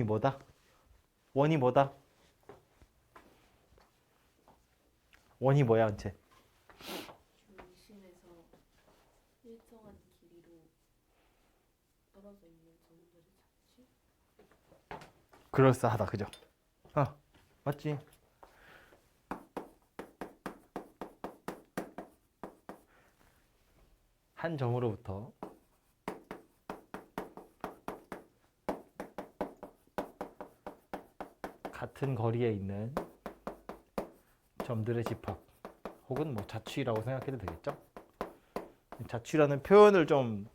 뭐다? 원이 뭐다? 원이 뭐야, 은채? 중심에서 일정한 길이로 떨어져 있는 점들의 자치? 그럴싸하다, 그죠? 맞지? 한 점으로부터 같은 거리에 있는 점들의 집합 혹은 뭐 자취라고 생각해도 되겠죠? 자취라는 표현을 좀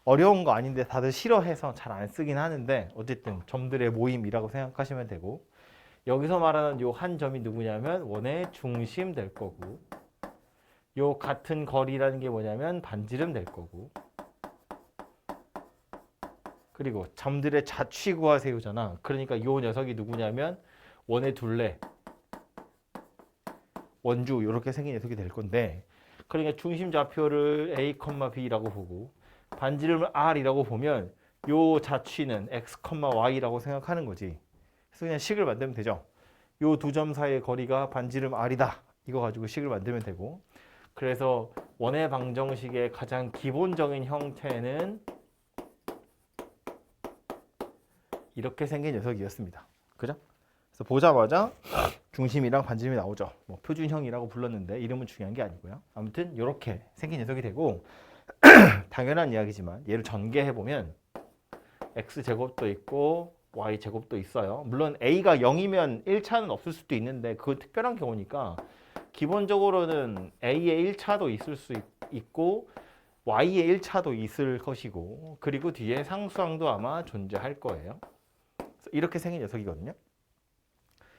어려운 거 아닌데 다들 싫어해서 잘 안 쓰긴 하는데 어쨌든 점들의 모임이라고 생각하시면 되고 여기서 말하는 요 한 점이 누구냐면 원의 중심 될 거고 요 같은 거리라는 게 뭐냐면 반지름 될 거고 그리고 점들의 자취 구하세요잖아. 그러니까 요 녀석이 누구냐면 원의 둘레 원주 이렇게 생긴 녀석이 될 건데 그러니까 중심 좌표를 A, B라고 보고 반지름을 R이라고 보면 요 자취는 X, Y라고 생각하는 거지. 그래서 그냥 식을 만들면 되죠. 요 두 점 사이의 거리가 반지름 R이다. 이거 가지고 식을 만들면 되고 그래서 원의 방정식의 가장 기본적인 형태는 이렇게 생긴 녀석이었습니다. 그죠? 그래서 보자마자 중심이랑 반지름이 나오죠. 뭐 표준형이라고 불렀는데 이름은 중요한 게 아니고요. 아무튼 이렇게 생긴 녀석이 되고 당연한 이야기지만 얘를 전개해 보면 x제곱도 있고 y제곱도 있어요. 물론 a가 0이면 1차는 없을 수도 있는데 그건 특별한 경우니까 기본적으로는 a의 1차도 있을 수 있고 y의 1차도 있을 것이고 그리고 뒤에 상수항도 아마 존재할 거예요. 이렇게 생긴 녀석이거든요.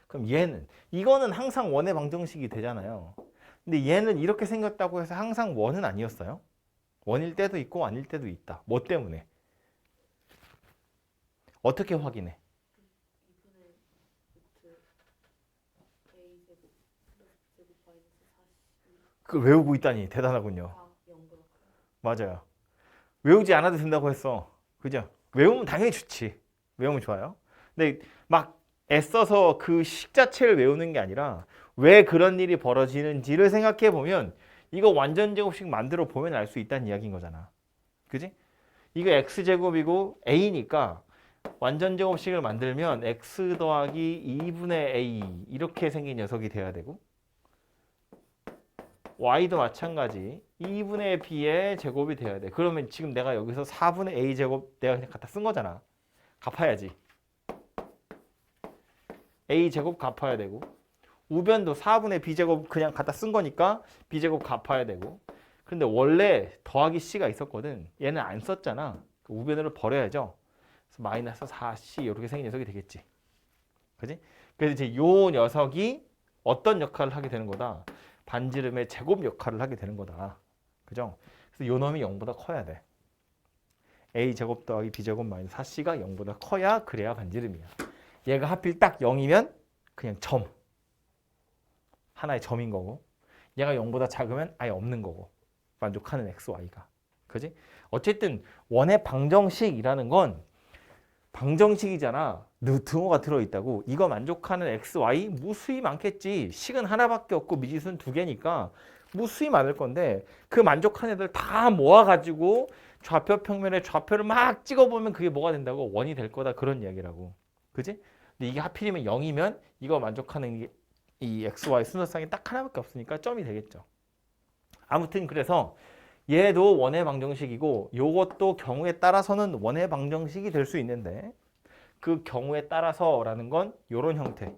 그럼 얘는 이거는 항상 원의 방정식이 되잖아요. 근데 얘는 이렇게 생겼다고 해서 항상 원은 아니었어요. 원일 때도 있고 아닐 때도 있다. 뭐 때문에? 어떻게 확인해? 2분의 루트 a제곱 플러스 제곱 마이너스 40. 그걸 외우고 있다니 대단하군요. 0보다 커요. 맞아요. 외우지 않아도 된다고 했어. 그죠? 외우면 당연히 좋지. 외우면 좋아요. 근데 막 애써서 그 식 자체를 외우는 게 아니라 왜 그런 일이 벌어지는지를 생각해 보면 이거 완전 제곱식 만들어 보면 알 수 있다는 이야기인 거잖아. 그지? 이거 x제곱이고 a니까 완전 제곱식을 만들면 x 더하기 2분의 a 이렇게 생긴 녀석이 돼야 되고 y도 마찬가지 2분의 b의 제곱이 돼야 돼. 그러면 지금 내가 여기서 4분의 a 제곱 내가 그냥 갖다 쓴 거잖아. 갚아야지. a 제곱 갚아야 되고 우변도 4분의 b제곱 그냥 갖다 쓴 거니까 b제곱 갚아야 되고 근데 원래 더하기 c가 있었거든. 얘는 안 썼잖아. 그 우변으로 버려야죠. 그래서 마이너스 4c 이렇게 생긴 녀석이 되겠지. 그지? 그래서 이제 요 녀석이 어떤 역할을 하게 되는 거다. 반지름의 제곱 역할을 하게 되는 거다. 그죠? 그래서 요 놈이 0보다 커야 돼. a제곱 더하기 b제곱 마이너스 4c가 0보다 커야 그래야 반지름이야. 얘가 하필 딱 0이면 그냥 점. 하나의 점인 거고 얘가 0보다 작으면 아예 없는 거고 만족하는 x, y가. 그지? 어쨌든 원의 방정식이라는 건 방정식이잖아. 등호가 들어있다고. 이거 만족하는 x, y 무수히 많겠지. 식은 하나밖에 없고 미지수는 두 개니까 무수히 많을 건데 그 만족하는 애들 다 모아가지고 좌표 평면에 좌표를 막 찍어보면 그게 뭐가 된다고? 원이 될 거다. 그런 이야기라고. 그지? 근데 이게 하필이면 0이면 이거 만족하는 게 이 x, y 순서상이 딱 하나밖에 없으니까 점이 되겠죠. 아무튼 그래서 얘도 원의 방정식이고 요것도 경우에 따라서는 원의 방정식이 될 수 있는데 그 경우에 따라서라는 건 요런 형태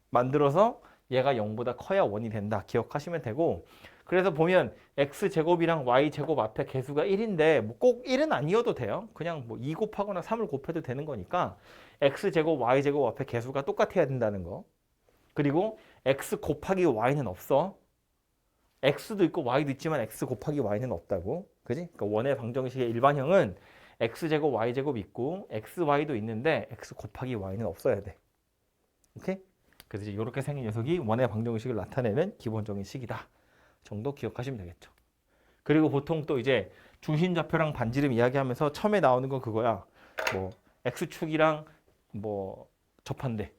만들어서 얘가 0보다 커야 원이 된다. 기억하시면 되고 그래서 보면 x제곱이랑 y제곱 앞에 개수가 1인데 뭐 꼭 1은 아니어도 돼요. 그냥 뭐 2 곱하거나 3을 곱해도 되는 거니까 x제곱, y제곱 앞에 개수가 똑같아야 된다는 거. 그리고 x 곱하기 y는 없어. x도 있고 y도 있지만 x 곱하기 y는 없다고. 그지? 그러니까 원의 방정식의 일반형은 x제곱, y제곱 있고 x, y도 있는데 x 곱하기 y는 없어야 돼. 오케이? 그래서 이렇게 생긴 녀석이 원의 방정식을 나타내는 기본적인 식이다. 정도 기억하시면 되겠죠. 그리고 보통 또 이제 중심좌표랑 반지름 이야기하면서 처음에 나오는 건 그거야. 뭐 x축이랑 뭐 접한대.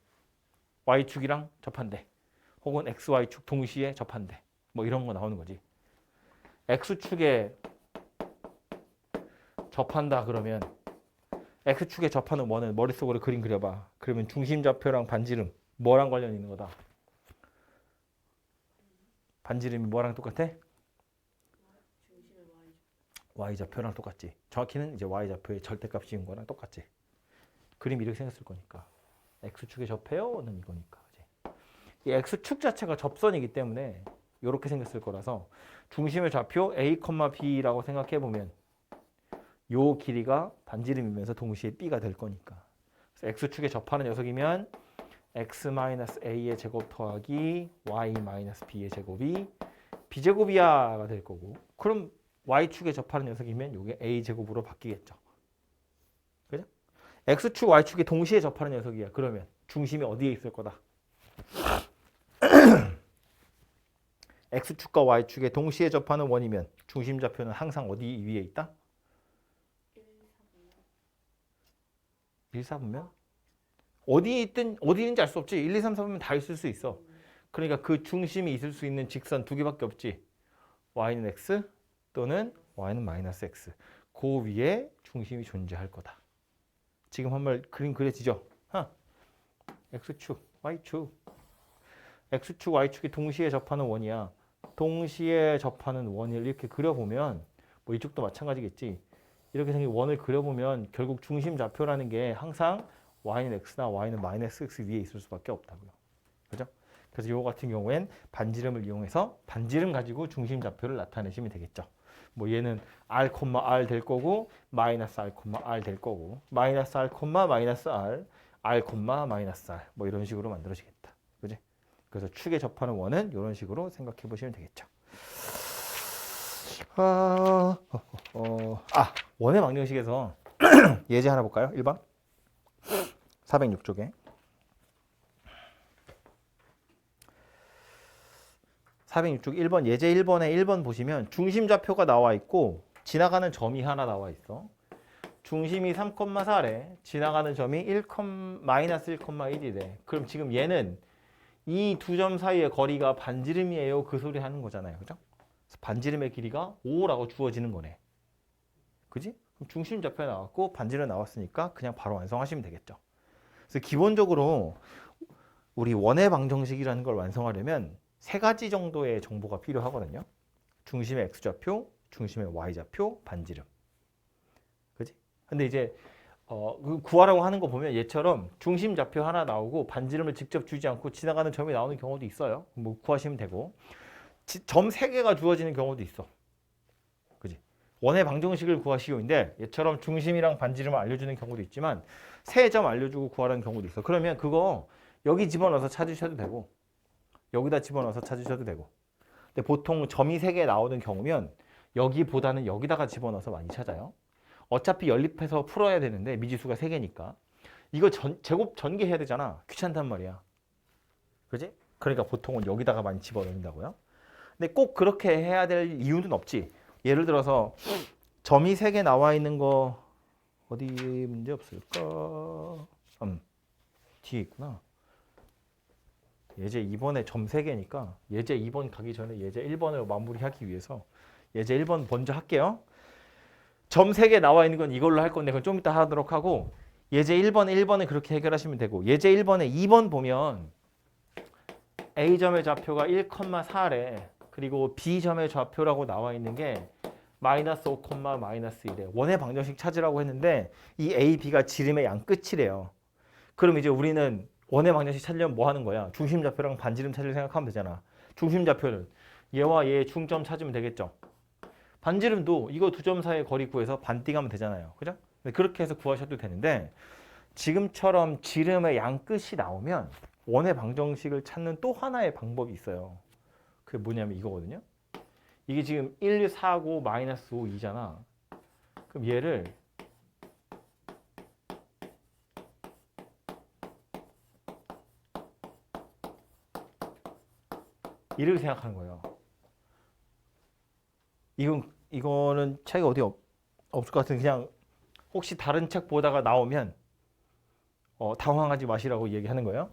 y축이랑 접한대. 혹은 xy축 동시에 접한대. 뭐 이런 거 나오는 거지. x축에 접한다 그러면 x축에 접하는 원은 머릿속으로 그림 그려봐. 그러면 중심좌표랑 반지름 뭐랑 관련 있는 거다? 반지름이 뭐랑 똑같아? 중심의 y좌표랑 똑같지. 정확히는 이제 y좌표의 절대값 씌운 거랑 똑같지. 그림 이렇게 생겼을 거니까. x축에 접해요는 이거니까. 그지? 이 x축 자체가 접선이기 때문에 이렇게 생겼을 거라서 중심의 좌표 a, b라고 생각해 보면 요 길이가 반지름이면서 동시에 b가 될 거니까. 그래서 x축에 접하는 녀석이면 x-a의 제곱 더하기 y-b의 제곱이 b제곱이야가 될 거고, 그럼 y축에 접하는 녀석이면 이게 a제곱으로 바뀌겠죠. 그죠? x축, y축이 동시에 접하는 녀석이야. 그러면 중심이 어디에 있을 거다? x축과 y축에 동시에 접하는 원이면 중심 좌표는 항상 어디 위에 있다? 1, 4분면? 어디 있든 어디 있는지 알 수 없지. 1, 2, 3, 4분면 다 있을 수 있어. 그러니까 그 중심이 있을 수 있는 직선 두 개밖에 없지. y는 x 또는 y는 마이너스 x. 그 위에 중심이 존재할 거다. 지금 한번 그림 그려지죠? x축, y축. x축, y축이 동시에 접하는 원이야. 동시에 접하는 원을 이렇게 그려보면 뭐 이쪽도 마찬가지겠지. 이렇게 생긴 원을 그려보면 결국 중심 좌표라는 게 항상 y는 x나 y는 마이너스 x 위에 있을 수밖에 없다고요. 그죠? 그래서 이거 같은 경우엔 반지름을 이용해서 반지름 가지고 중심 좌표를 나타내시면 되겠죠. 뭐 얘는 r, r 될 거고 마이너스 r, r 될 거고 마이너스 r, 마이너스 r, r, 마이너스 r 뭐 이런 식으로 만들어지겠다. 그지? 그래서 축에 접하는 원은 이런 식으로 생각해 보시면 되겠죠. 원의 방정식에서 예제 하나 볼까요? 1번 406쪽에 406쪽 1번 예제 1번에 1번 보시면 중심 좌표가 나와 있고 지나가는 점이 하나 나와 있어. 중심이 3,4래. 지나가는 점이 1, 마이너스 1,1이래. 그럼 지금 얘는 이 두 점 사이의 거리가 반지름이에요. 그 소리 하는 거잖아요. 그죠? 그래서 반지름의 길이가 5라고 주어지는 거네. 그지? 그럼 중심 좌표 나왔고 반지름 나왔으니까 그냥 바로 완성하시면 되겠죠. 그래서 기본적으로 우리 원의 방정식이라는 걸 완성하려면 세 가지 정도의 정보가 필요하거든요. 중심의 x좌표, 중심의 y좌표, 반지름. 그지? 근데 이제 구하라고 하는 거 보면 얘처럼 중심 좌표 하나 나오고 반지름을 직접 주지 않고 지나가는 점이 나오는 경우도 있어요. 뭐 구하시면 되고 점 3개가 주어지는 경우도 있어. 그지? 원의 방정식을 구하시오인데 얘처럼 중심이랑 반지름을 알려주는 경우도 있지만 세 점 알려주고 구하라는 경우도 있어. 그러면 그거 여기 집어넣어서 찾으셔도 되고 여기다 집어넣어서 찾으셔도 되고. 근데 보통 점이 3개 나오는 경우면 여기보다는 여기다가 집어넣어서 많이 찾아요. 어차피 연립해서 풀어야 되는데 미지수가 3개니까 이거 제곱 전개해야 되잖아. 귀찮단 말이야. 그지? 그러니까 보통은 여기다가 많이 집어넣는다고요. 근데 꼭 그렇게 해야 될 이유는 없지. 예를 들어서 점이 3개 나와 있는 거 어디 문제 없을까? 뒤에 있구나. 예제 2번에 점 3개니까 예제 2번 가기 전에 예제 1번을 마무리하기 위해서 예제 1번 먼저 할게요. 점 3개 나와 있는 건 이걸로 할 건데 그건 좀 이따 하도록 하고 예제 1번에 그렇게 해결하시면 되고 예제 1번에 2번 보면 A점의 좌표가 1,4래. 그리고 B점의 좌표라고 나와 있는 게 마이너스 5, 마이너스 1에 원의 방정식 찾으라고 했는데 이 A, B가 지름의 양 끝이래요. 그럼 이제 우리는 원의 방정식 찾으려면 뭐 하는 거야? 중심 좌표랑 반지름 찾을 생각하면 되잖아. 중심 좌표는 얘와 얘의 중점 찾으면 되겠죠. 반지름도 이거 두 점 사이의 거리 구해서 반띵하면 되잖아요. 그죠? 그렇게 해서 구하셔도 되는데 지금처럼 지름의 양 끝이 나오면 원의 방정식을 찾는 또 하나의 방법이 있어요. 그게 뭐냐면 이거거든요. 이게 지금 1, 4, 9, 마이너스 5, 2잖아. 그럼 얘를 이렇게 생각하는 거예요. 이거는 책이 어디 없을 것 같은데 그냥 혹시 다른 책 보다가 나오면 당황하지 마시라고 얘기하는 거예요.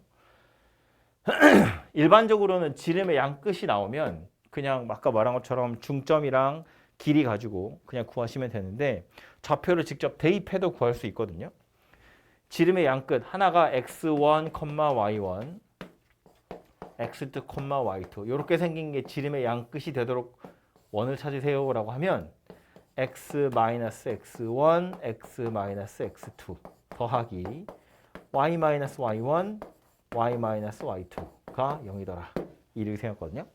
일반적으로는 지름의 양 끝이 나오면 그냥 아까 말한 것처럼 중점이랑 길이 가지고 그냥 구하시면 되는데 좌표를 직접 대입해도 구할 수 있거든요. 지름의 양 끝 하나가 x1, y1, x2, y2 이렇게 생긴 게 지름의 양 끝이 되도록 원을 찾으세요 라고 하면 x-x1, x-x2 더하기 y-y1, y-y2가 0이더라. 이렇게 생겼거든요.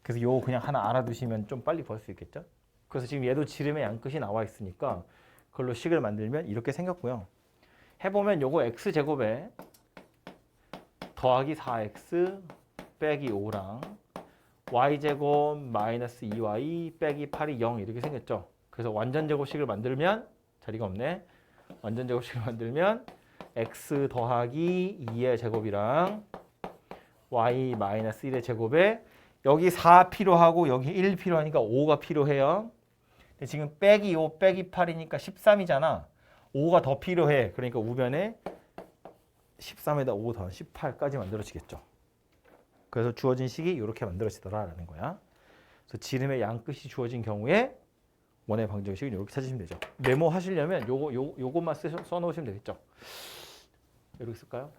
그래서 요거 그냥 하나 알아두시면 좀 빨리 벌 수 있겠죠. 그래서 지금 얘도 지름의 양 끝이 나와 있으니까 그걸로 식을 만들면 이렇게 생겼고요. 해보면 요거 x제곱에 더하기 4x 빼기 5랑 y제곱 마이너스 2y 빼기 8이 0 이렇게 생겼죠. 그래서 완전제곱식을 만들면 자리가 없네. 완전제곱식을 만들면 x 더하기 2의 제곱이랑 y 마이너스 1의 제곱에 여기 4 필요하고 여기 1 필요하니까 5가 필요해요. 근데 지금 빼기 5 빼기 8이니까 13이잖아. 5가 더 필요해. 그러니까 우변에 13에다 5 더한 18까지 만들어지겠죠. 그래서 주어진 식이 이렇게 만들어지더라라는 거야. 그래서 지름의 양 끝이 주어진 경우에 원의 방정식은 이렇게 찾으시면 되죠. 메모하시려면 요것만 써놓으시면 되겠죠. 이렇게 쓸까요?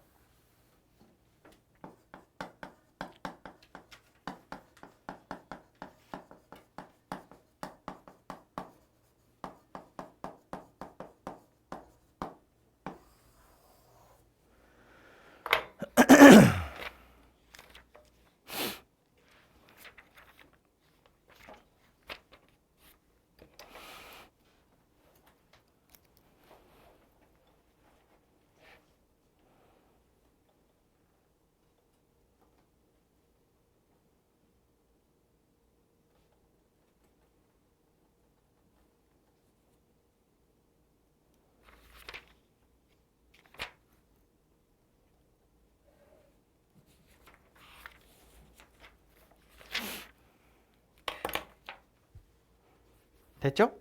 됐죠?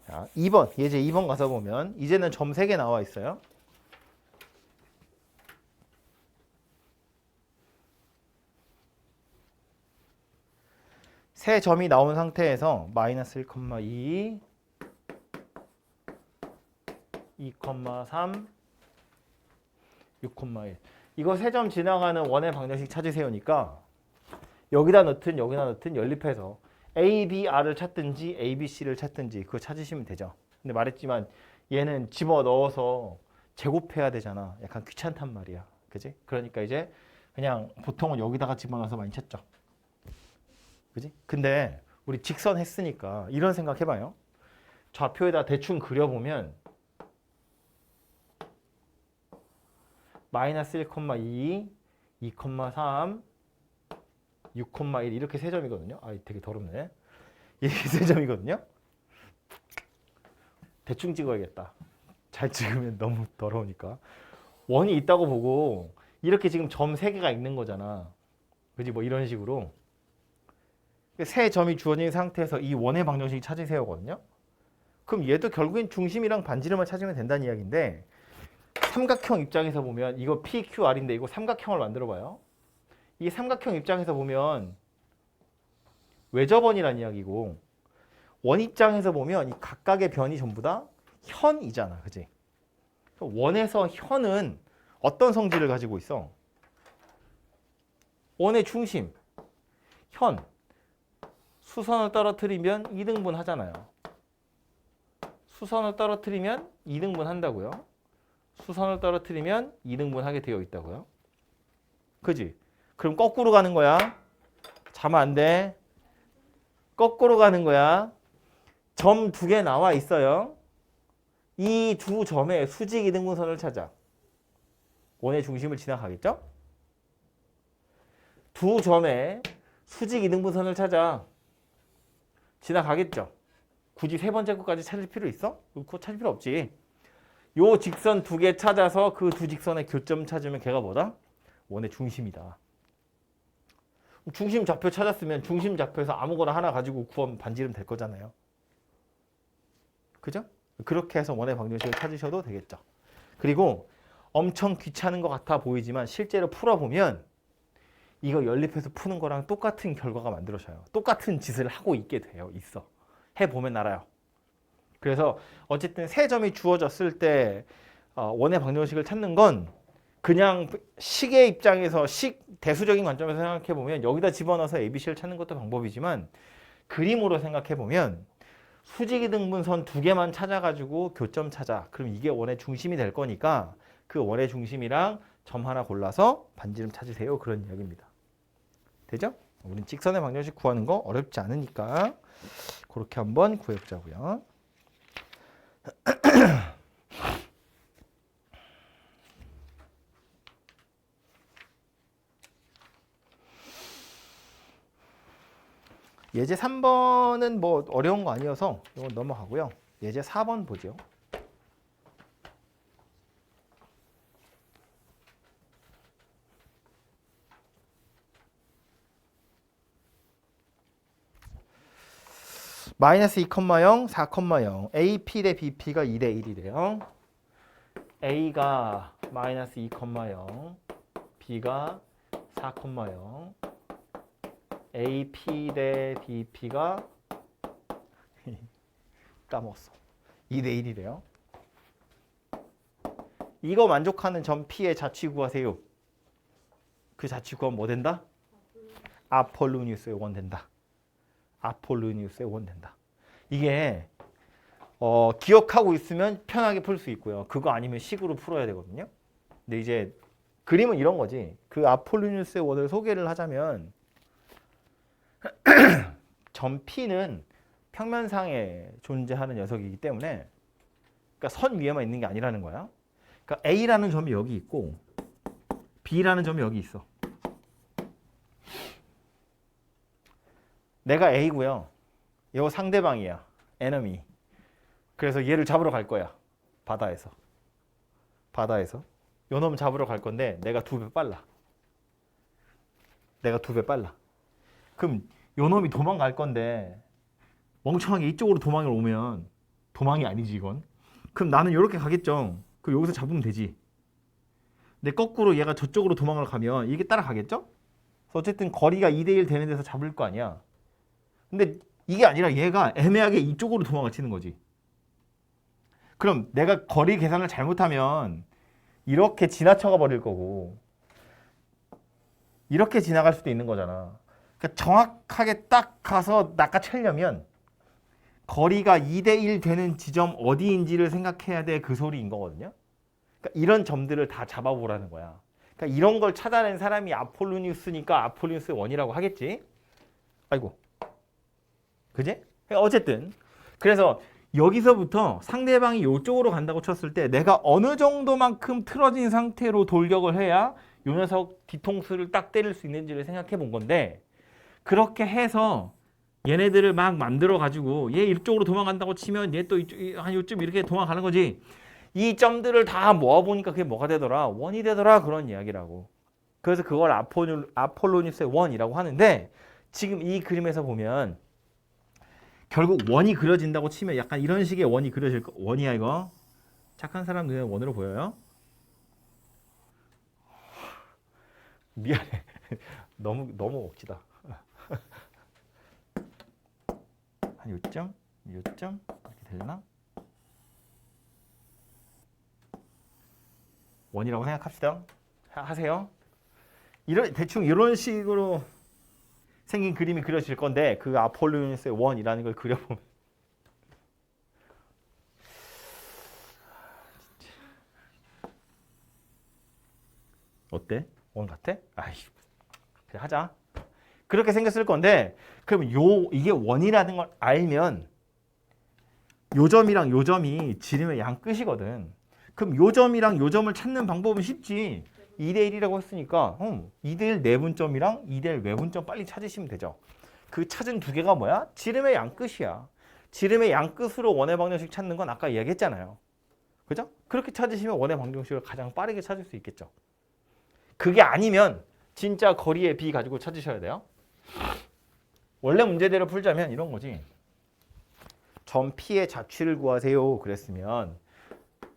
자, 2번. 예제 2번 가서 보면 이제는 점 3개 나와 있어요. 세 점이 나온 상태에서 마이너스 1,2, 2,3, 6,1 이거 세 점 지나가는 원의 방정식 찾으세요니까 여기다 넣든 여기다 넣든 연립해서 A, B, R을 찾든지 A, B, C를 찾든지 그거 찾으시면 되죠. 근데 말했지만 얘는 집어넣어서 제곱해야 되잖아. 약간 귀찮단 말이야. 그지? 그러니까 이제 그냥 보통은 여기다가 집어넣어서 많이 찾죠. 그지? 근데 우리 직선 했으니까 이런 생각 해봐요. 좌표에다 대충 그려보면 마이너스 1,2, 2,3, 6,1 이렇게 세 점이거든요. 아, 되게 더럽네. 이렇게 세 점이거든요. 대충 찍어야겠다. 잘 찍으면 너무 더러우니까. 원이 있다고 보고 이렇게 지금 점 3개가 있는 거잖아. 그지? 뭐 이런 식으로. 세 점이 주어진 상태에서 이 원의 방정식 찾으세요거든요. 그럼 얘도 결국엔 중심이랑 반지름을 찾으면 된다는 이야기인데 삼각형 입장에서 보면 이거 PQR인데 이거 삼각형을 만들어 봐요. 이 삼각형 입장에서 보면 외접원이라는 이야기고 원 입장에서 보면 이 각각의 변이 전부 다 현이잖아. 그지? 원에서 현은 어떤 성질을 가지고 있어? 원의 중심, 현. 수선을 떨어뜨리면 2등분 하잖아요. 수선을 떨어뜨리면 2등분 한다고요. 수선을 떨어뜨리면 2등분 하게 되어 있다고요. 그지? 그럼 거꾸로 가는 거야. 자면 안 돼. 거꾸로 가는 거야. 점 2개 나와 있어요. 이 두 점의 수직 2등분선을 찾아. 원의 중심을 지나가겠죠? 두 점의 수직 2등분선을 찾아. 지나가겠죠? 굳이 세 번째 것까지 찾을 필요 있어? 그거 찾을 필요 없지. 요 직선 2개 찾아서 그 두 직선의 교점 찾으면 걔가 뭐다? 원의 중심이다. 중심 좌표 찾았으면 중심 좌표에서 아무거나 하나 가지고 구하면 반지름 될 거잖아요. 그죠? 그렇게 해서 원의 방정식을 찾으셔도 되겠죠. 그리고 엄청 귀찮은 것 같아 보이지만 실제로 풀어보면 이거 연립해서 푸는 거랑 똑같은 결과가 만들어져요. 똑같은 짓을 하고 있게 돼요. 해보면 알아요. 그래서 어쨌든 세 점이 주어졌을 때 원의 방정식을 찾는 건 그냥 식의 입장에서 대수적인 관점에서 생각해 보면 여기다 집어넣어서 ABC를 찾는 것도 방법이지만 그림으로 생각해 보면 수직이 등분선 두 개만 찾아가지고 교점 찾아. 그럼 이게 원의 중심이 될 거니까 그 원의 중심이랑 점 하나 골라서 반지름 찾으세요. 그런 이야기입니다. 되죠? 우린 직선의 방정식 구하는 거 어렵지 않으니까 그렇게 한번 구해보자고요. 예제 3번은 뭐 어려운 거 아니어서 이건 넘어가고요. 예제 4번 보죠. 마이너스 2,0, 4,0 AP 대 BP가 2대 1이래요. A가 마이너스 2,0 B가 4,0 AP 대 BP가 까먹었어. 2대 1이래요. 이거 만족하는 점 P의 자취 구하세요. 그 자취 구하면 뭐 된다? 아폴로니우스의 원 된다. 아폴로니우스의 원 된다. 이게 기억하고 있으면 편하게 풀 수 있고요. 그거 아니면 식으로 풀어야 되거든요. 근데 이제 그림은 이런 거지. 그 아폴로니우스의 원을 소개를 하자면 점 P는 평면상에 존재하는 녀석이기 때문에 그러니까 선 위에만 있는 게 아니라는 거야. 그러니까 A라는 점이 여기 있고 B라는 점이 여기 있어. 내가 A고요. 이거 상대방이야. enemy. 그래서 얘를 잡으러 갈 거야. 바다에서. 요 놈 잡으러 갈 건데 내가 2배 빨라. 그럼 요 놈이 도망갈 건데 멍청하게 이쪽으로 도망을 오면 도망이 아니지 이건. 그럼 나는 이렇게 가겠죠. 그럼 여기서 잡으면 되지. 근데 거꾸로 얘가 저쪽으로 도망을 가면 이게 따라가겠죠? 그래서 어쨌든 거리가 2대1 되는 데서 잡을 거 아니야. 근데 이게 아니라 얘가 애매하게 이쪽으로 도망을 치는 거지. 그럼 내가 거리 계산을 잘못하면 이렇게 지나쳐가 버릴 거고 이렇게 지나갈 수도 있는 거잖아. 그러니까 정확하게 딱 가서 낚아채려면 거리가 2대1 되는 지점 어디인지를 생각해야 돼. 그 소리인 거거든요. 그러니까 이런 점들을 다 잡아보라는 거야. 그러니까 이런 걸 찾아낸 사람이 아폴로니우스니까 아폴로니우스의 원이라고 하겠지. 아이고. 그지? 어쨌든 그래서 여기서부터 상대방이 이쪽으로 간다고 쳤을 때 내가 어느 정도만큼 틀어진 상태로 돌격을 해야 이 녀석 뒤통수를 딱 때릴 수 있는지를 생각해 본 건데 그렇게 해서 얘네들을 막 만들어 가지고 얘 이쪽으로 도망간다고 치면 얘 또 한 요쯤 이렇게 도망가는 거지. 이 점들을 다 모아보니까 그게 뭐가 되더라? 원이 되더라. 그런 이야기라고. 그래서 그걸 아폴로니우스의 원이라고 하는데 지금 이 그림에서 보면 결국 원이 그려진다고 치면 약간 이런 식의 원이 그려질 거. 원이야 이거. 착한 사람 눈에 원으로 보여요? 미안해. 너무 억지다. 한 요점 이렇게 되려나? 원이라고 생각합시다. 하세요. 대충 이런 식으로 생긴 그림이 그려질 건데 그 아폴로니우스의 원이라는 걸 그려보면 어때? 원 같아? 아이, 그래 하자. 그렇게 생겼을 건데 그럼 이게 원이라는 걸 알면 요 점이랑 요 점이 지름의 양 끝이거든. 그럼 요 점이랑 요 점을 찾는 방법은 쉽지. 2대 1이라고 했으니까 2대 1 내분점이랑 2대 1 외분점 빨리 찾으시면 되죠. 그 찾은 두 개가 뭐야? 지름의 양 끝이야. 지름의 양 끝으로 원의 방정식 찾는 건 아까 얘기했잖아요. 그죠? 그렇게 찾으시면 원의 방정식을 가장 빠르게 찾을 수 있겠죠. 그게 아니면 진짜 거리의 b 가지고 찾으셔야 돼요. 원래 문제대로 풀자면 이런 거지. 점 P의 자취를 구하세요. 그랬으면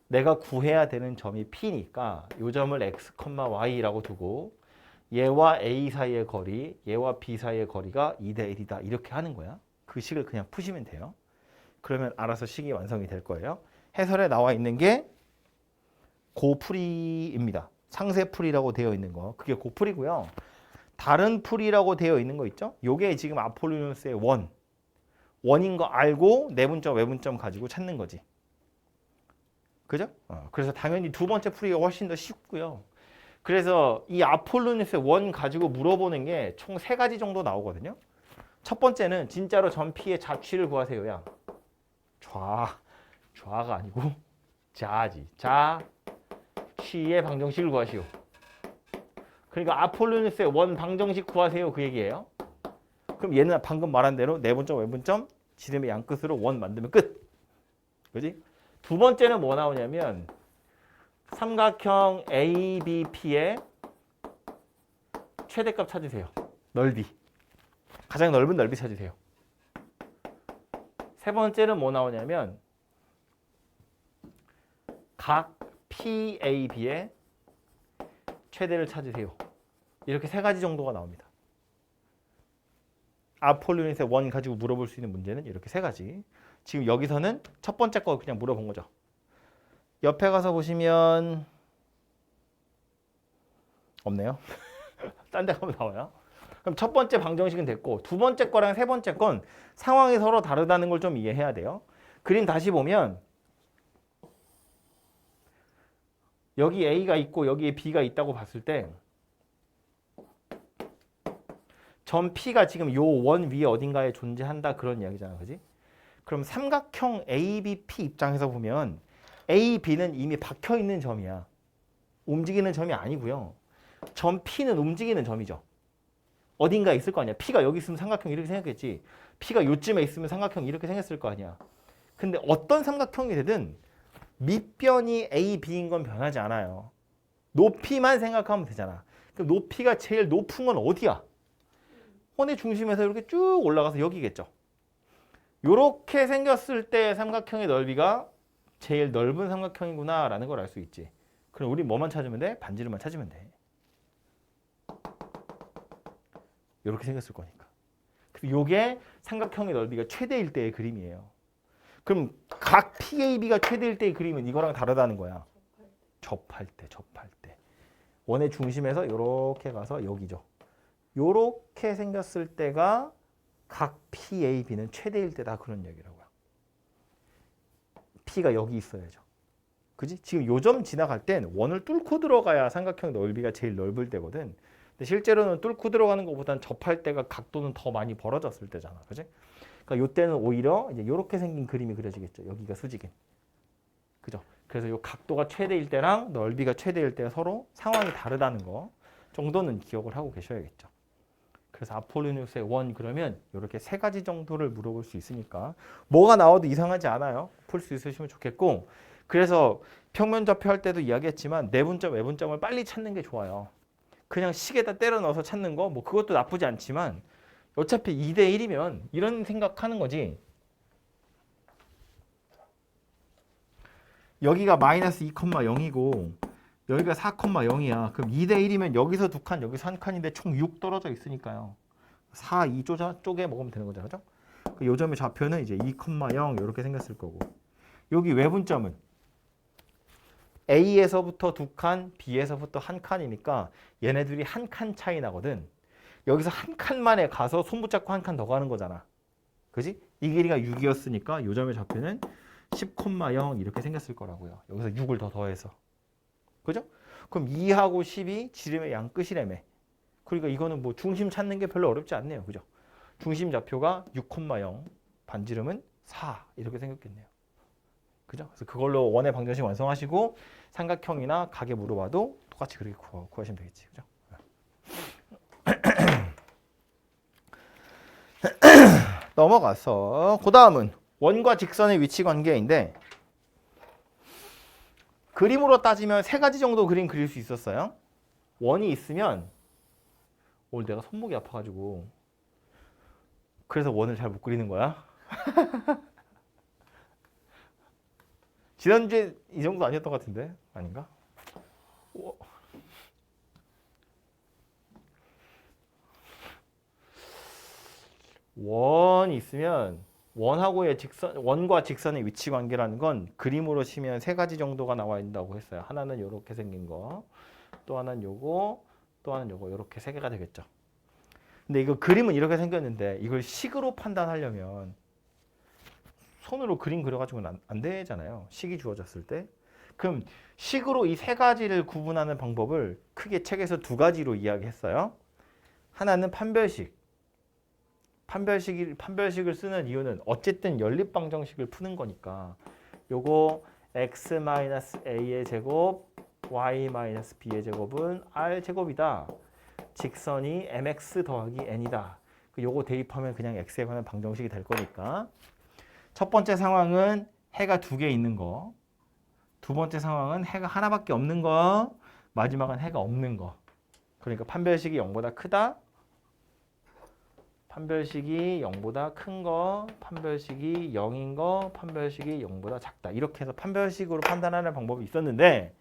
내가 구해야 되는 점이 P니까 이 점을 X, Y라고 두고 얘와 A 사이의 거리, 얘와 B 사이의 거리가 2대 1이다. 이렇게 하는 거야. 그 식을 그냥 푸시면 돼요. 그러면 알아서 식이 완성이 될 거예요. 해설에 나와 있는 게 고풀이입니다. 상세풀이라고 되어 있는 거. 그게 고풀이고요. 다른 풀이라고 되어 있는 거 있죠? 요게 지금 아폴로니우스의 원인 거 알고 내분점, 외분점 가지고 찾는 거지. 그죠? 그래서 당연히 두 번째 풀이가 훨씬 더 쉽고요. 그래서 이 아폴로니우스의 원 가지고 물어보는 게 총 3가지 정도 나오거든요. 첫 번째는 진짜로 점 P의 자취를 구하세요야. 좌가 아니고 자지. 취의 방정식을 구하시오. 그러니까 아폴로니우스의 원 방정식 구하세요. 그 얘기예요. 그럼 얘는 방금 말한 대로 내분점, 외분점, 지름의 양 끝으로 원 만들면 끝. 그지? 두 번째는 뭐 나오냐면 삼각형 ABP의 최대값 찾으세요. 넓이. 가장 넓은 넓이 찾으세요. 세 번째는 뭐 나오냐면 각 PAB의 최대를 찾으세요. 이렇게 3가지 정도가 나옵니다. 아폴로니우스의 원 가지고 물어볼 수 있는 문제는 이렇게 3가지. 지금 여기서는 첫 번째 거 그냥 물어본 거죠. 옆에 가서 보시면 없네요. 딴 데 가면 나와요. 그럼 첫 번째 방정식은 됐고 두 번째 거랑 세 번째 건 상황이 서로 다르다는 걸 좀 이해해야 돼요. 그림 다시 보면 여기 A가 있고 여기에 B가 있다고 봤을 때 점 P가 지금 요 원 위에 어딘가에 존재한다 그런 이야기잖아. 그지? 그럼 삼각형 ABP 입장에서 보면 A, B는 이미 박혀 있는 점이야. 움직이는 점이 아니고요. 점 P는 움직이는 점이죠. 어딘가에 있을 거 아니야. P가 여기 있으면 삼각형 이렇게 생겼겠지. P가 요쯤에 있으면 삼각형 이렇게 생겼을 거 아니야. 근데 어떤 삼각형이 되든 밑변이 A, B인 건 변하지 않아요. 높이만 생각하면 되잖아. 그럼 높이가 제일 높은 건 어디야? 원의 중심에서 이렇게 쭉 올라가서 여기겠죠. 이렇게 생겼을 때 삼각형의 넓이가 제일 넓은 삼각형이구나 라는 걸 알 수 있지. 그럼 우리 뭐만 찾으면 돼? 반지름만 찾으면 돼. 이렇게 생겼을 거니까. 그래서 이게 삼각형의 넓이가 최대일 때의 그림이에요. 그럼 각 PAB가 최대일 때의 그림은 이거랑 다르다는 거야. 접할 때. 원의 중심에서 이렇게 가서 여기죠. 이렇게 생겼을 때가 각 PAB는 최대일 때다 그런 얘기라고요. P가 여기 있어야죠. 그지? 지금 요 점 지나갈 땐 원을 뚫고 들어가야 삼각형 넓이가 제일 넓을 때거든. 근데 실제로는 뚫고 들어가는 것보다는 접할 때가 각도는 더 많이 벌어졌을 때잖아. 그지? 그러니까 요 때는 오히려 이제 요렇게 생긴 그림이 그려지겠죠. 여기가 수직인. 그죠? 그래서 요 각도가 최대일 때랑 넓이가 최대일 때 서로 상황이 다르다는 거 정도는 기억을 하고 계셔야겠죠. 그래서 아폴로니우스의 원 그러면 이렇게 3가지 정도를 물어볼 수 있으니까 뭐가 나와도 이상하지 않아요. 풀 수 있으시면 좋겠고 그래서 평면좌표 할 때도 이야기했지만 내분점, 외분점을 빨리 찾는 게 좋아요. 그냥 식에다 때려 넣어서 찾는 거 뭐 그것도 나쁘지 않지만 어차피 2대 1이면 이런 생각하는 거지. 여기가 마이너스 2,0이고 여기가 4,0이야. 그럼 2대 1이면 여기서 2칸, 여기서 1칸인데 총 6 떨어져 있으니까요. 4, 2 쪼개 먹으면 되는 거죠. 그죠? 요 점의 좌표는 이제 2,0 이렇게 생겼을 거고. 여기 외분점은 A에서부터 2칸, B에서부터 1칸이니까 얘네들이 1칸 차이 나거든. 여기서 1칸만에 가서 손 붙잡고 1칸 더 가는 거잖아. 그지? 이 길이가 6이었으니까 요 점의 좌표는 10,0 이렇게 생겼을 거라고요. 여기서 6을 더 더해서. 그죠? 그럼 2하고 10이 지름의 양 끝이라며. 그러니까 이거는 뭐 중심 찾는 게 별로 어렵지 않네요. 그죠? 중심 좌표가 6,0, 반지름은 4 이렇게 생겼겠네요. 그죠? 그래서 그걸로 원의 방정식 완성하시고 삼각형이나 각에 물어봐도 똑같이 그렇게 구하시면 되겠지. 그죠? 넘어가서 그 다음은 원과 직선의 위치 관계인데 그림으로 따지면 3가지 정도 그림 그릴 수 있었어요. 원이 있으면 오늘 내가 손목이 아파가지고 그래서 원을 잘 못 그리는 거야. 지난주에 이 정도 아니었던 것 같은데 아닌가? 오. 원이 있으면 원하고의 직선, 원과 직선의 위치 관계라는 건 그림으로 치면 세 가지 정도가 나와 있다고 했어요. 하나는 이렇게 생긴 거, 또 하나는 요거, 또 하나는 요거, 이렇게 세 개가 되겠죠. 근데 이거 그림은 이렇게 생겼는데 이걸 식으로 판단하려면 손으로 그림 그려가지고는 안 되잖아요. 식이 주어졌을 때. 그럼 식으로 이 세 가지를 구분하는 방법을 크게 책에서 두 가지로 이야기했어요. 하나는 판별식. 판별식을 쓰는 이유는 어쨌든 연립방정식을 푸는 거니까 요거 x-a의 제곱 y-b의 제곱은 r 제곱이다. 직선이 mx 더하기 n이다. 요거 대입하면 그냥 x에 관한 방정식이 될 거니까. 첫 번째 상황은 해가 두 개 있는 거. 두 번째 상황은 해가 하나밖에 없는 거. 마지막은 해가 없는 거. 그러니까 판별식이 0보다 크다. 판별식이 0보다 큰 거, 판별식이 0인 거, 판별식이 0보다 작다. 이렇게 해서 판별식으로 판단하는 방법이 있었는데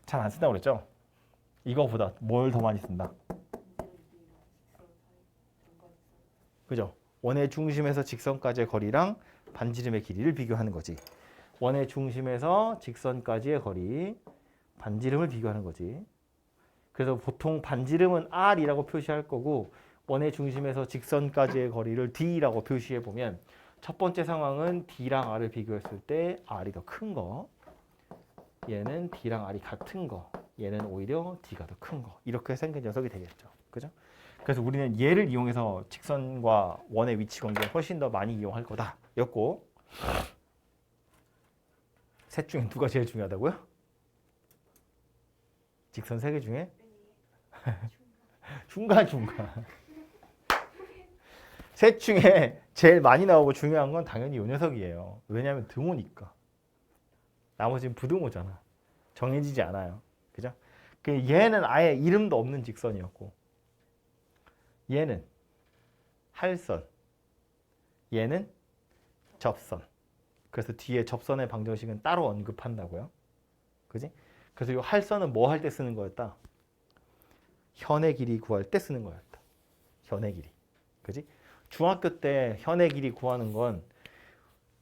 잘 안 쓴다고 그랬죠? 이거보다 뭘 더 많이 쓴다? 그죠? 원의 중심에서 직선까지의 거리랑 반지름의 길이를 비교하는 거지. 원의 중심에서 직선까지의 거리, 반지름을 비교하는 거지. 그래서 보통 반지름은 r이라고 표시할 거고 원의 중심에서 직선까지의 거리를 d라고 표시해 보면 첫 번째 상황은 d랑 r을 비교했을 때 r이 더 큰 거, 얘는 d랑 r이 같은 거, 얘는 오히려 d가 더 큰 거. 이렇게 생긴 녀석이 되겠죠. 그죠? 그래서 우리는 얘를 이용해서 직선과 원의 위치 관계를 훨씬 더 많이 이용할 거다. 였고 셋 중에 누가 제일 중요하다고요? 직선 세 개 중에? 중간. 셋 중에 제일 많이 나오고 중요한 건 당연히 이 녀석이에요. 왜냐하면 등호니까. 나머지는 부등호잖아. 정해지지 않아요. 그죠? 얘는 아예 이름도 없는 직선이었고 얘는 할선, 얘는 접선. 그래서 뒤에 접선의 방정식은 따로 언급한다고요. 그지? 그래서 이 할선은 뭐 할 때 쓰는 거였다? 현의 길이 구할 때 쓰는 거였다. 현의 길이. 그지? 중학교 때 현의 길이 구하는 건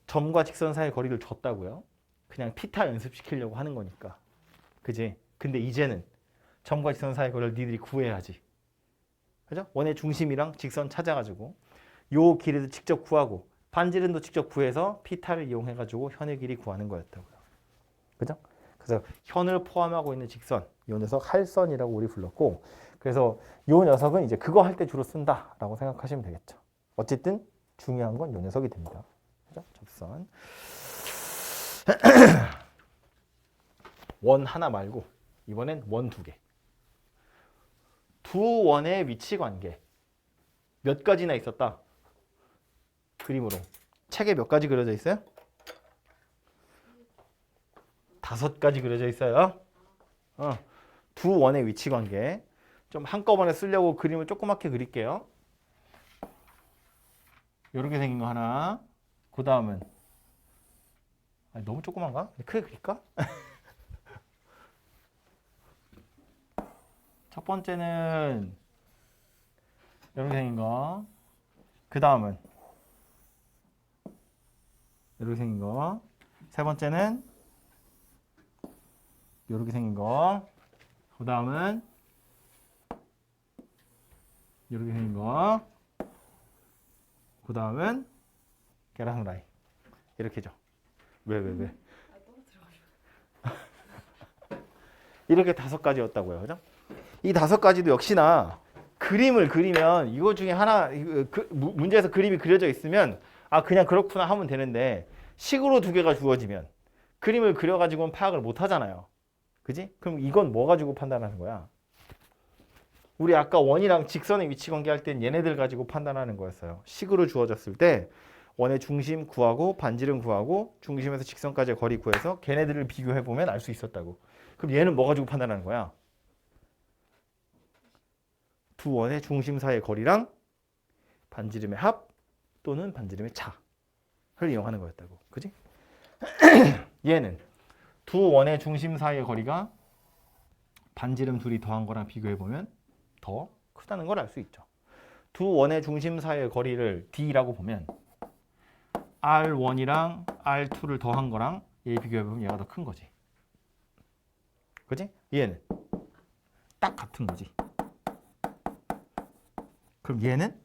점과 직선 사이의 거리를 줬다고요. 그냥 피타 연습시키려고 하는 거니까. 그지? 근데 이제는 점과 직선 사이의 거리를 니들이 구해야지. 그죠? 원의 중심이랑 직선 찾아가지고 요 길이도 직접 구하고 반지름도 직접 구해서 피타를 이용해가지고 현의 길이 구하는 거였다고요. 그죠? 그래서 현을 포함하고 있는 직선, 요 녀석 할선이라고 우리 불렀고, 그래서 요 녀석은 이제 그거 할 때 주로 쓴다라고 생각하시면 되겠죠. 어쨌든 중요한 건 요 녀석이 됩니다. 그죠? 접선. 원 하나 말고 이번엔 원 두 개. 두 원의 위치 관계 몇 가지나 있었다. 그림으로. 책에 몇 가지 그려져 있어요? 5가지 그려져 있어요. 두 원의 위치 관계. 좀 한꺼번에 쓰려고 그림을 조그맣게 그릴게요. 이렇게 생긴 거 하나. 그 다음은 너무 조그만가? 크게 그릴까? 첫 번째는 이렇게 생긴 거. 그 다음은 이렇게 생긴 거. 세 번째는 이렇게 생긴 거. 그 다음은 이렇게 생긴 거. 그 다음은 계란 후라이. 이렇게죠. 왜? 이렇게 5가지였다고요. 그죠? 이 5가지도 역시나 그림을 그리면 이거 중에 하나 문제에서 그림이 그려져 있으면 아 그냥 그렇구나 하면 되는데 식으로 2개가 주어지면 그림을 그려가지고는 파악을 못 하잖아요. 그지? 그럼 이건 뭐 가지고 판단하는 거야? 우리 아까 원이랑 직선의 위치 관계할 땐 얘네들 가지고 판단하는 거였어요. 식으로 주어졌을 때 원의 중심 구하고 반지름 구하고 중심에서 직선까지의 거리 구해서 걔네들을 비교해보면 알 수 있었다고. 그럼 얘는 뭐 가지고 판단하는 거야? 두 원의 중심 사이의 거리랑 반지름의 합 또는 반지름의 차를 이용하는 거였다고. 그지? 얘는 두 원의 중심 사이의 거리가 반지름 둘이 더한 거랑 비교해 보면 더 크다는 걸 알 수 있죠. 두 원의 중심 사이의 거리를 D라고 보면 R1이랑 R2를 더한 거랑 얘 비교해 보면 얘가 더 큰 거지. 그지? 얘는 딱 같은 거지. 그럼 얘는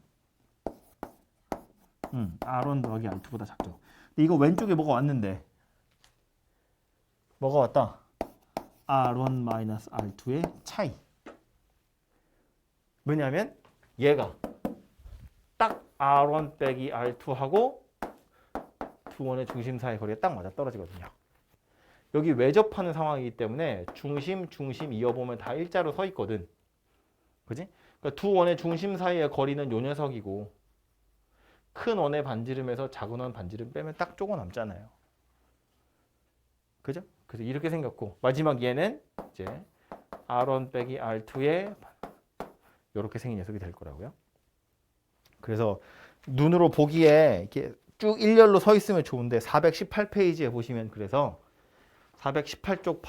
R1 더하기 R2보다 작죠. 근데 이거 왼쪽에 뭐가 왔는데 뭐가 왔다? R1 마이너스 R2의 차이. 왜냐하면 얘가 딱 R1 빼기 R2하고 두 원의 중심 사이 거리가 딱 맞아 떨어지거든요. 여기 외접하는 상황이기 때문에 중심 이어보면 다 일자로 서 있거든. 그지? 그러니까 두 원의 중심 사이의 거리는 요 녀석이고 큰 원의 반지름에서 작은 원 반지름 빼면 딱 쪼고 남잖아요. 그죠? 그래서 이렇게 생겼고 마지막 얘는 이제 R1 빼기 R2의 이렇게 생긴 녀석이 될 거라고요. 그래서 눈으로 보기에 이렇게 쭉 일렬로 서 있으면 좋은데 418페이지에 보시면 그래서 418쪽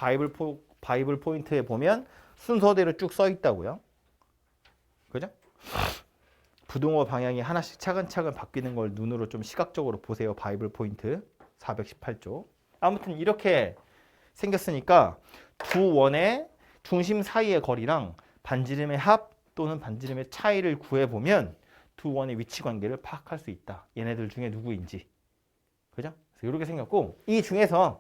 바이블 포인트에 보면 순서대로 쭉 써 있다고요. 그죠? 부동어 방향이 하나씩 차근차근 바뀌는 걸 눈으로 좀 시각적으로 보세요. 바이블 포인트 418쪽. 아무튼 이렇게 생겼으니까 두 원의 중심 사이의 거리랑 반지름의 합 또는 반지름의 차이를 구해보면 두 원의 위치 관계를 파악할 수 있다. 얘네들 중에 누구인지. 그죠? 그래서 이렇게 생겼고 이 중에서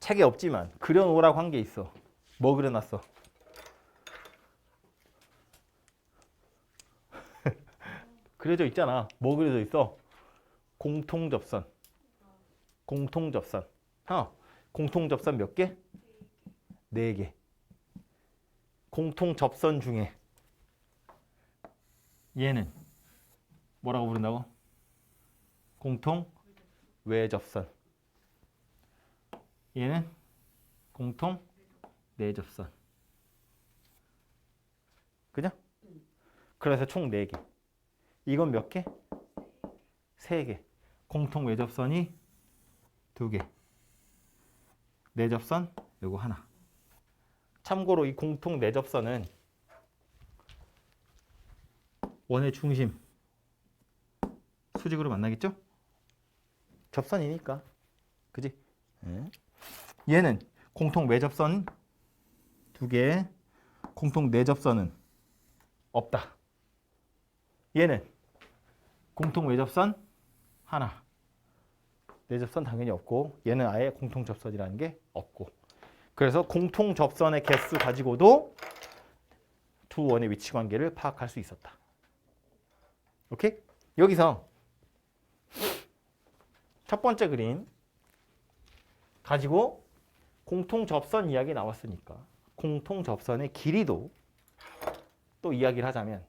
책에 없지만 그려놓으라고 한 게 있어. 뭐 그려놨어? 그려져 있잖아. 뭐 그려져 있어? 공통접선. 공통접선. 공통접선 몇 개? 4개. 공통접선 중에 얘는 뭐라고 부른다고? 공통 외접선. 얘는 공통 내접선. 그죠? 그래서 총 4개. 이건 몇 개? 3개. 공통 외접선이 2개. 내접선 요거 하나. 참고로 이 공통 내접선은 원의 중심 수직으로 만나겠죠? 접선이니까. 그지? 얘는 공통 외접선 2개, 공통 내접선은 없다. 얘는 공통 외접선 하나, 내접선 당연히 없고 얘는 아예 공통 접선이라는 게 없고 그래서 공통 접선의 개수 가지고도 두 원의 위치 관계를 파악할 수 있었다. 오케이? 여기서 첫 번째 그림 가지고 공통 접선 이야기 나왔으니까 공통 접선의 길이도 또 이야기를 하자면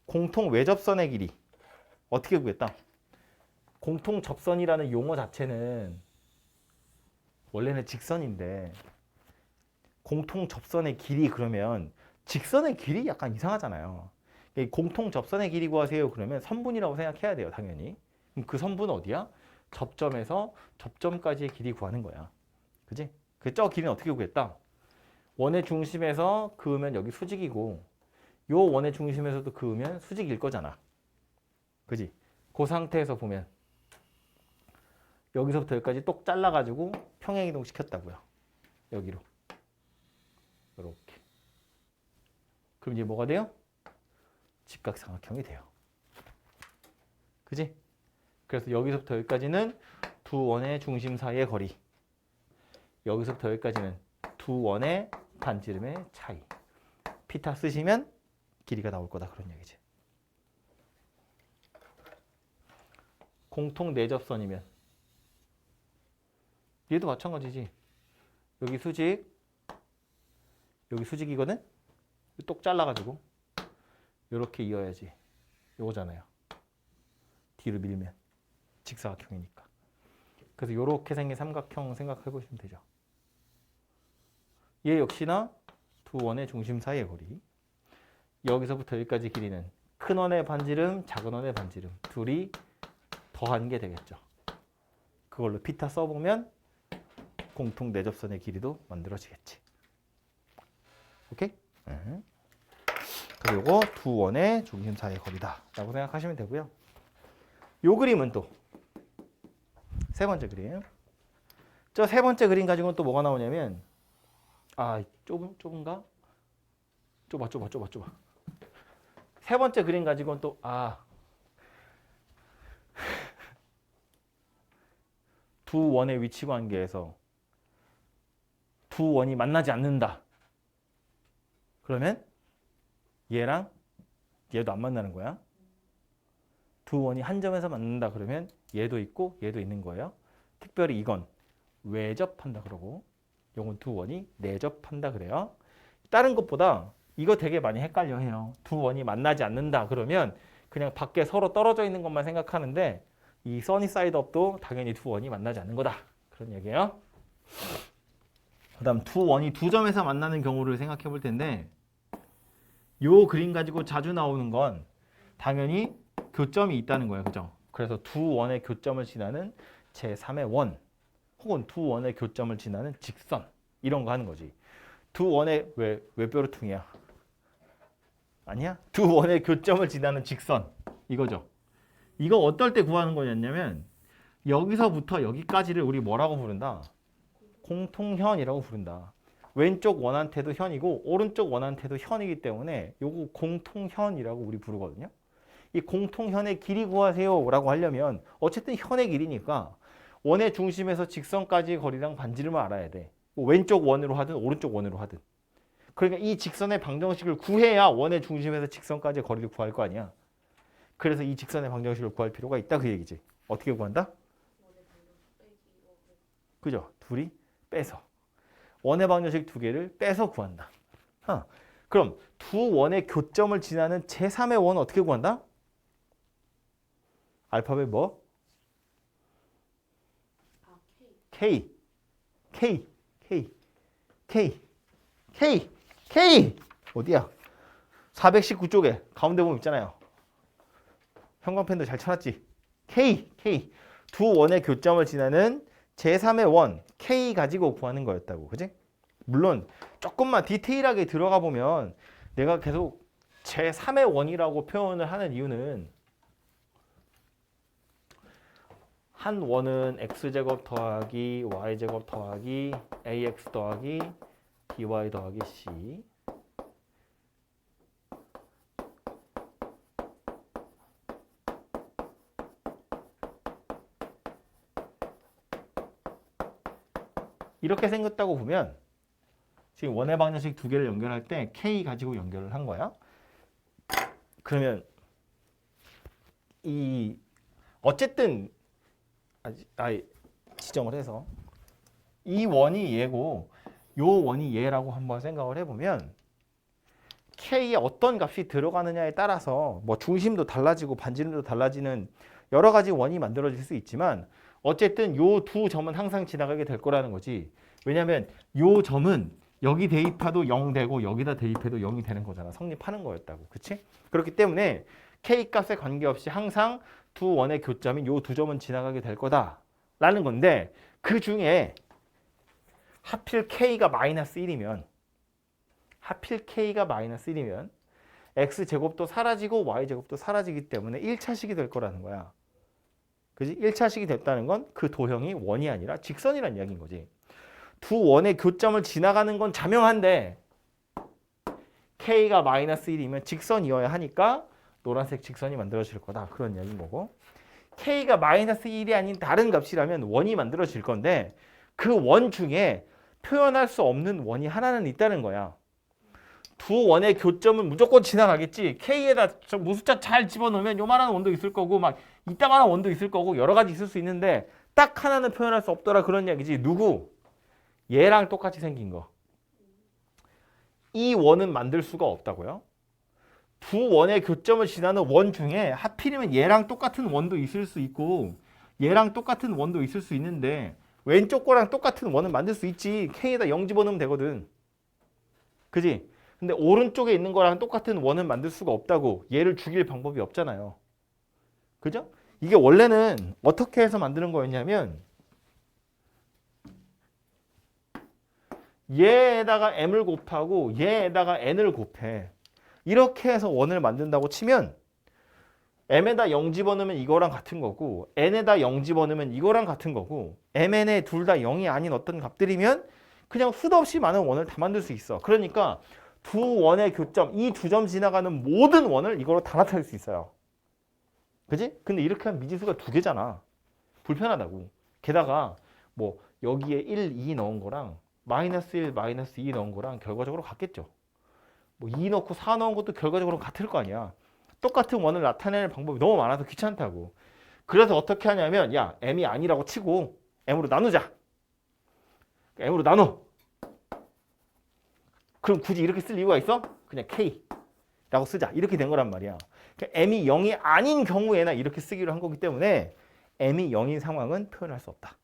공통 외접선의 길이 어떻게 구했다? 공통 접선이라는 용어 자체는 원래는 직선인데 공통 접선의 길이 그러면 직선의 길이 약간 이상하잖아요. 공통 접선의 길이 구하세요 그러면 선분이라고 생각해야 돼요. 당연히. 그럼 그 선분은 어디야? 접점에서 접점까지의 길이 구하는 거야. 그지? 저 길이는 어떻게 구했다? 원의 중심에서 그으면 여기 수직이고 요 원의 중심에서도 그으면 수직일 거잖아. 그지? 그 상태에서 보면 여기서부터 여기까지 똑 잘라가지고 평행이동 시켰다고요. 여기로. 이렇게. 그럼 이제 뭐가 돼요? 직각삼각형이 돼요. 그지? 그래서 여기서부터 여기까지는 두 원의 중심 사이의 거리. 여기서부터 여기까지는 두 원의 반지름의 차이. 피타 쓰시면 길이가 나올 거다 그런 얘기지. 공통 내접선이면 얘도 마찬가지지. 여기 수직, 여기 수직이거든? 똑 잘라가지고 이렇게 이어야지. 요거잖아요. 뒤로 밀면 직사각형이니까. 그래서 이렇게 생긴 삼각형 생각해 보시면 되죠. 얘 역시나 두 원의 중심 사이의 거리. 여기서부터 여기까지 길이는 큰 원의 반지름, 작은 원의 반지름 둘이 더한 게 되겠죠. 그걸로 피타 써보면 공통 내접선의 길이도 만들어지겠지. 오케이? 그리고 두 원의 중심 사이의 거리다라고 생각하시면 되고요. 요 그림은 또 세 번째 그림. 저 세 번째 그림 가지고는 또 뭐가 나오냐면 좁은가? 좁아. 세 번째 그림 가지고는 또 두 원의 위치 관계에서 두 원이 만나지 않는다. 그러면 얘랑 얘도 안 만나는 거야. 두 원이 한 점에서 만난다 그러면 얘도 있고 얘도 있는 거예요. 특별히 이건 외접한다 그러고 요건 두 원이 내접한다 그래요. 다른 것보다 이거 되게 많이 헷갈려 해요. 두 원이 만나지 않는다 그러면 그냥 밖에 서로 떨어져 있는 것만 생각하는데 이 써니 사이드 업도 당연히 두 원이 만나지 않는 거다. 그런 얘기예요. 그 다음 두 원이 두 점에서 만나는 경우를 생각해 볼 텐데 요 그림 가지고 자주 나오는 건 당연히 교점이 있다는 거예요. 그죠? 그래서 두 원의 교점을 지나는 제3의 원 혹은 두 원의 교점을 지나는 직선 이런 거 하는 거지. 두 원의 왜 뾰루퉁이야? 아니야? 두 원의 교점을 지나는 직선 이거죠. 이거 어떨 때 구하는 거였냐면 여기서부터 여기까지를 우리 뭐라고 부른다? 공통현이라고 부른다. 왼쪽 원한테도 현이고 오른쪽 원한테도 현이기 때문에 요거 공통현이라고 우리 부르거든요. 이 공통현의 길이 구하세요 라고 하려면 어쨌든 현의 길이니까 원의 중심에서 직선까지의 거리랑 반지름을 알아야 돼. 뭐 왼쪽 원으로 하든 오른쪽 원으로 하든. 그러니까 이 직선의 방정식을 구해야 원의 중심에서 직선까지의 거리를 구할 거 아니야. 그래서 이 직선의 방정식을 구할 필요가 있다 그 얘기지. 어떻게 구한다? 그죠? 둘이 빼서. 원의 방정식 두 개를 빼서 구한다. 그럼 두 원의 교점을 지나는 제3의 원 어떻게 구한다? 알파벳 뭐? K. 어디야? 419쪽에 가운데 보면 있잖아요. 형광펜도 잘 쳐놨지? K. 두 원의 교점을 지나는 제3의 원 K 가지고 구하는 거였다고. 그지? 물론 조금만 디테일하게 들어가 보면 내가 계속 제3의 원이라고 표현을 하는 이유는 한 원은 x제곱 더하기 y제곱 더하기 ax 더하기 by 더하기 c 이렇게 생겼다고 보면 지금 원의 방정식 두 개를 연결할 때 k 가지고 연결을 한 거야. 그러면 이 어쨌든 지정을 해서 이 원이 얘고 요 원이 얘라고 한번 생각을 해보면 k에 어떤 값이 들어가느냐에 따라서 뭐 중심도 달라지고 반지름도 달라지는 여러 가지 원이 만들어질 수 있지만 어쨌든 요 두 점은 항상 지나가게 될 거라는 거지. 왜냐하면 요 점은 여기 대입해도 0 되고 여기다 대입해도 0이 되는 거잖아. 성립하는 거였다고. 그치? 그렇기 때문에 k 값에 관계없이 항상 두 원의 교점인 요 두 점은 지나가게 될 거다라는 건데 그 중에 하필 k가 마이너스 1이면 x제곱도 사라지고 y제곱도 사라지기 때문에 1차식이 될 거라는 거야. 그지? 1차식이 됐다는 건 그 도형이 원이 아니라 직선이라는 이야기인 거지. 두 원의 교점을 지나가는 건 자명한데 k가 마이너스 1이면 직선이어야 하니까 노란색 직선이 만들어질 거다. 그런 이야기인 거고 k가 마이너스 1이 아닌 다른 값이라면 원이 만들어질 건데 그 원 중에 표현할 수 없는 원이 하나는 있다는 거야. 두 원의 교점은 무조건 지나가겠지. k에다 무숫자 잘 집어넣으면 요만한 원도 있을 거고 막 이따만한 원도 있을 거고 여러 가지 있을 수 있는데 딱 하나는 표현할 수 없더라 그런 이야기지. 누구? 얘랑 똑같이 생긴 거. 이 원은 만들 수가 없다고요. 두 원의 교점을 지나는 원 중에 하필이면 얘랑 똑같은 원도 있을 수 있고 얘랑 똑같은 원도 있을 수 있는데 왼쪽 거랑 똑같은 원은 만들 수 있지. k에다 0 집어넣으면 되거든. 그지? 근데 오른쪽에 있는 거랑 똑같은 원은 만들 수가 없다고. 얘를 죽일 방법이 없잖아요. 그죠? 이게 원래는 어떻게 해서 만드는 거였냐면 얘에다가 m을 곱하고 얘에다가 n을 곱해. 이렇게 해서 원을 만든다고 치면 m에다 0 집어넣으면 이거랑 같은 거고 n에다 0 집어넣으면 이거랑 같은 거고 mn에 둘 다 0이 아닌 어떤 값들이면 그냥 수도 없이 많은 원을 다 만들 수 있어. 그러니까 두 원의 교점, 이 두 점 지나가는 모든 원을 이거로 다 나타낼 수 있어요. 그지? 근데 이렇게 하면 미지수가 두 개잖아. 불편하다고. 게다가 뭐 여기에 1, 2 넣은 거랑 마이너스 1, 마이너스 2 넣은 거랑 결과적으로 같겠죠. 뭐 2 넣고 4 넣은 것도 결과적으로 같을 거 아니야. 똑같은 원을 나타내는 방법이 너무 많아서 귀찮다고. 그래서 어떻게 하냐면 야 m이 아니라고 치고 m으로 나누자. m으로 나눠. 그럼 굳이 이렇게 쓸 이유가 있어? 그냥 k라고 쓰자. 이렇게 된 거란 말이야. 그러니까 m이 0이 아닌 경우에나 이렇게 쓰기로 한 거기 때문에 m이 0인 상황은 표현할 수 없다.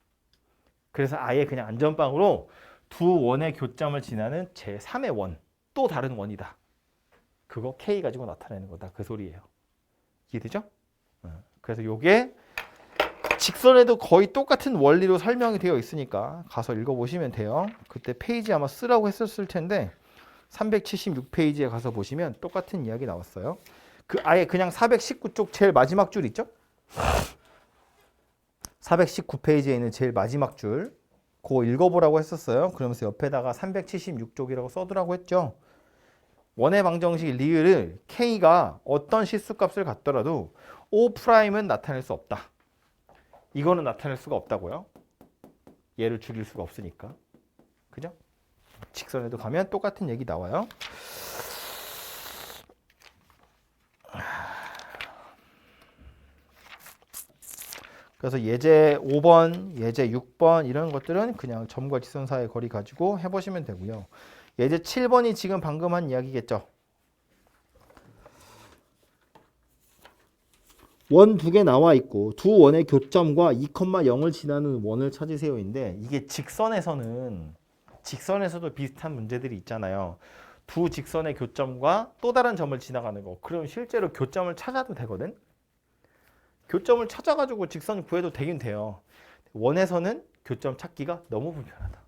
그래서 아예 그냥 안전빵으로 두 원의 교점을 지나는 제3의 원, 또 다른 원이다. 그거 k 가지고 나타내는 거다. 그 소리예요. 이해되죠? 그래서 요게 직선에도 거의 똑같은 원리로 설명이 되어 있으니까 가서 읽어보시면 돼요. 그때 페이지 아마 쓰라고 했었을 텐데 376페이지에 가서 보시면 똑같은 이야기 나왔어요. 그 아예 그냥 419쪽 제일 마지막 줄 있죠? 419페이지에 있는 제일 마지막 줄 그거 읽어보라고 했었어요. 그러면서 옆에다가 376쪽이라고 써두라고 했죠. 원의 방정식 리을을 K가 어떤 실수값을 갖더라도 O'은 나타낼 수 없다. 이거는 나타낼 수가 없다고요. 얘를 죽일 수가 없으니까. 그죠? 직선에도 가면 똑같은 얘기 나와요. 그래서 예제 5번, 예제 6번 이런 것들은 그냥 점과 직선 사이의 거리 가지고 해보시면 되고요. 예제 7번이 지금 방금 한 이야기겠죠. 원 두 개 나와 있고 두 원의 교점과 2,0을 지나는 원을 찾으세요인데 이게 직선에서도 비슷한 문제들이 있잖아요. 두 직선의 교점과 또 다른 점을 지나가는 거. 그럼 실제로 교점을 찾아도 되거든. 교점을 찾아가지고 직선 구해도 되긴 돼요. 원에서는 교점 찾기가 너무 불편하다.